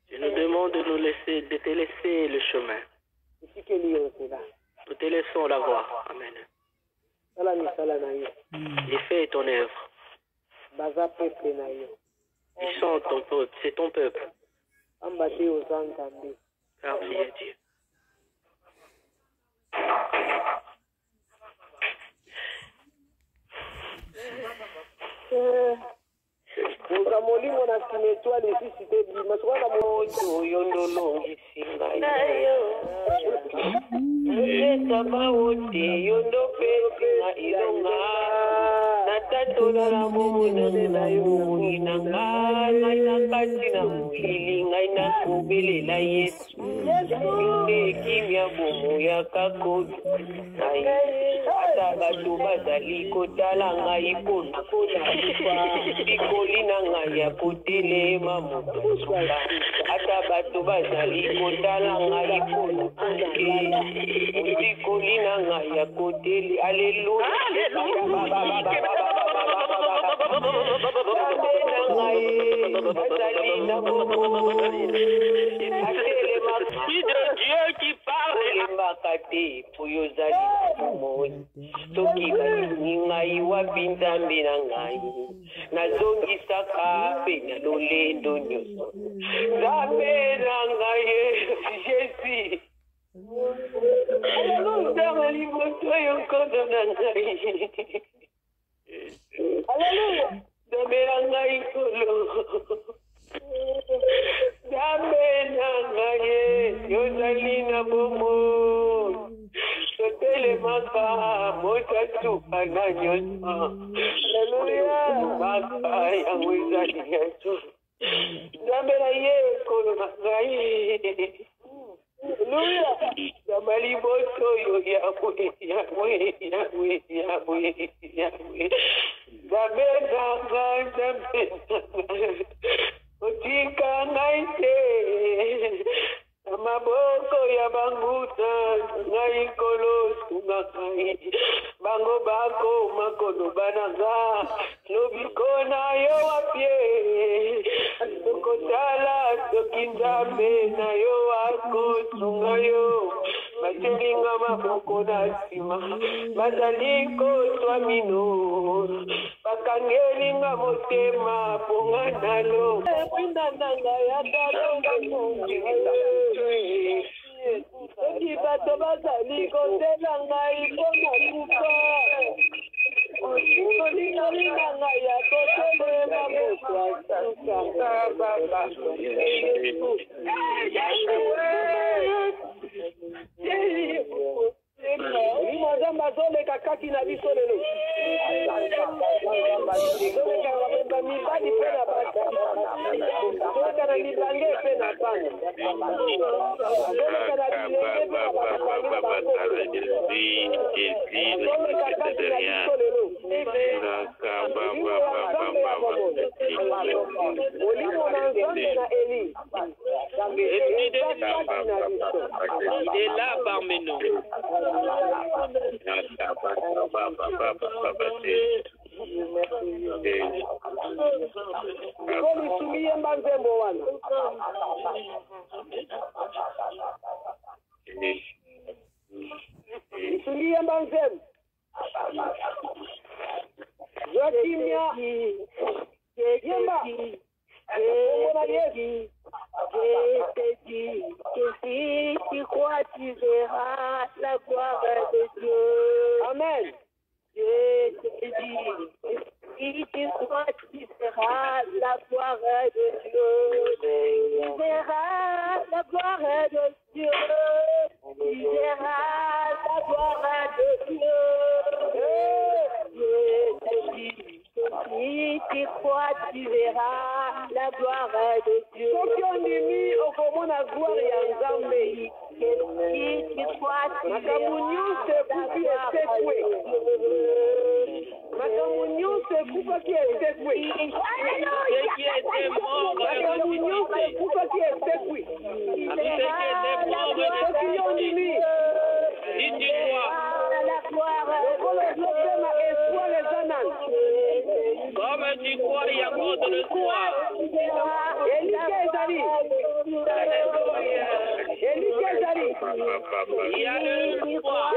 Tu nous demandes de te laisser le chemin. Nous te laissons la voie. Amen. Et fais ton œuvre. Ils sont ton peuple, c'est ton peuple. Car tu es Dieu. Kimo na simetwa les cité bima sokona moto yondolongisi ngai Taba wote yondo pesi na ilonga Natatola na momuna na yo Inanga kati na mwili Ngai na kubele la Yesu Yonde kimya bomo ya kakodu Ata batu bazali kotala ngai pona Bikoli na ngai ya kotele mamoto Ata batu bazali kotala ngai pona Bikoli na ngai ya kotele Alleluia L'esprit de Dieu qui parle Toki ngai wapinzambi na ngai nazongisaka pena lolendo nyonso Nzambe na ngai Jésus Alléluia liboso yo nkondo na ngai Alléluia Nzambe na ngai kolo Nzambe na ngai yozali na bomo Sotelemaka motatuka na nyonso Alléluia maka yango ezali nyonso Nzambe na ye kolo na ngai Alléluia Zamali boso yo Yahweh Nzambe na ngai Nzambe Otika ngai te Amaboko ya banguta ngai kolo sunga ngai Bango bako makono bananga Lobiko na yo wapye Sokotala sokinzambe na yo wako sunga yo Matenginga maboko na sima Bazaliko swamino Bakangelinga motema ponga nalo Pinda nanga ya kalonga Eki bato bazaliko tela ngai pona kupa Kolinga ngai ya kotele maboko asuka Limazamba zole kakaki na biso lelo Zoleka na mibali pe na bata Zoleka na libange pe na bana Zoleka na bilenge pe na bata Zoleka kakaki na biso lelo Olimo na nzambe na Eli Il est là parmi nous. Kolisumie mbanzembo wana. Isumie mbanzembo. Joakimia. Yemba. Mbona Yesu. Je te dis que si tu crois, tu verras la gloire de Dieu. Amen. Je te dis que si tu crois, tu verras la gloire de Dieu. Tu verras la gloire de Dieu. Tu verras la gloire de Dieu. Je te dis que si tu crois, tu verras la gloire de Dieu. La gloire ya Nzambe makambo nyonso ekufi esekwe makambo nyonso ekufaki esekwe makambo nyonso ekufaki esekwe soki yo ndimi lokolo ezopema espoir eza nani comme tu crois il y a contre le soir elike ezali il y a de l'espoir. Il y a de l'espoir.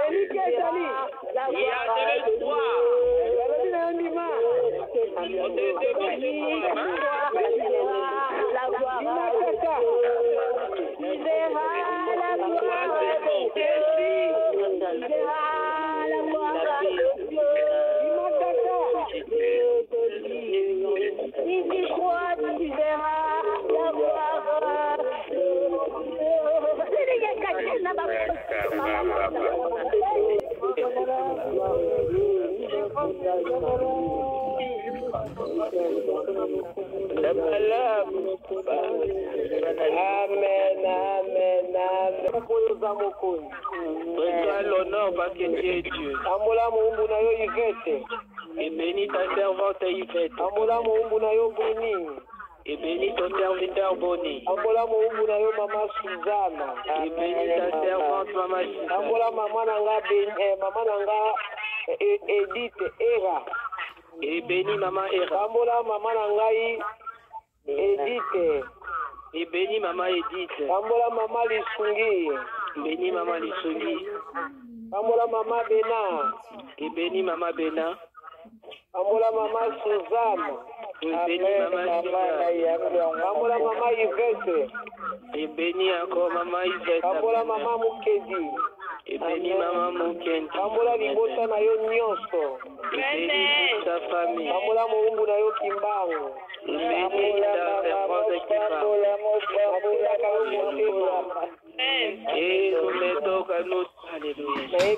Si tu crois, tu L'honneur parce que tu es Dieu. Et bénis ta servante Yvette. Et bénis ton serviteur Bonnie. Et bénis ta servante Maman Edith Era. Et bénis Maman Era. Edith. Et bénis Maman Edith. Maman Lisungi. Bénis Maman Lisungi. Maman Bena. Et bénis Maman Bena. Maman Suzanne. Et bénis Maman Suzanne. Maman Yvette. Et bénis encore Maman Yvette. Maman Mukedi. Et bénis Maman Mukedi. Libota na yo nyonso. Et bénis ta famille. Muumbu na yo Kimbangu. Bénis ta servante Kimbangu. Et nous mettons à nous. Alléluia. Je sais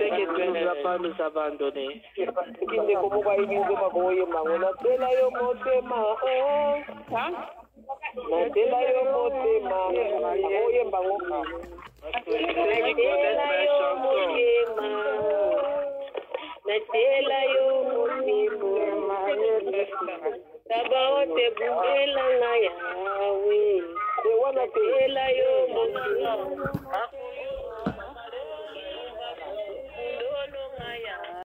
que tu ne vas pas nous abandonner.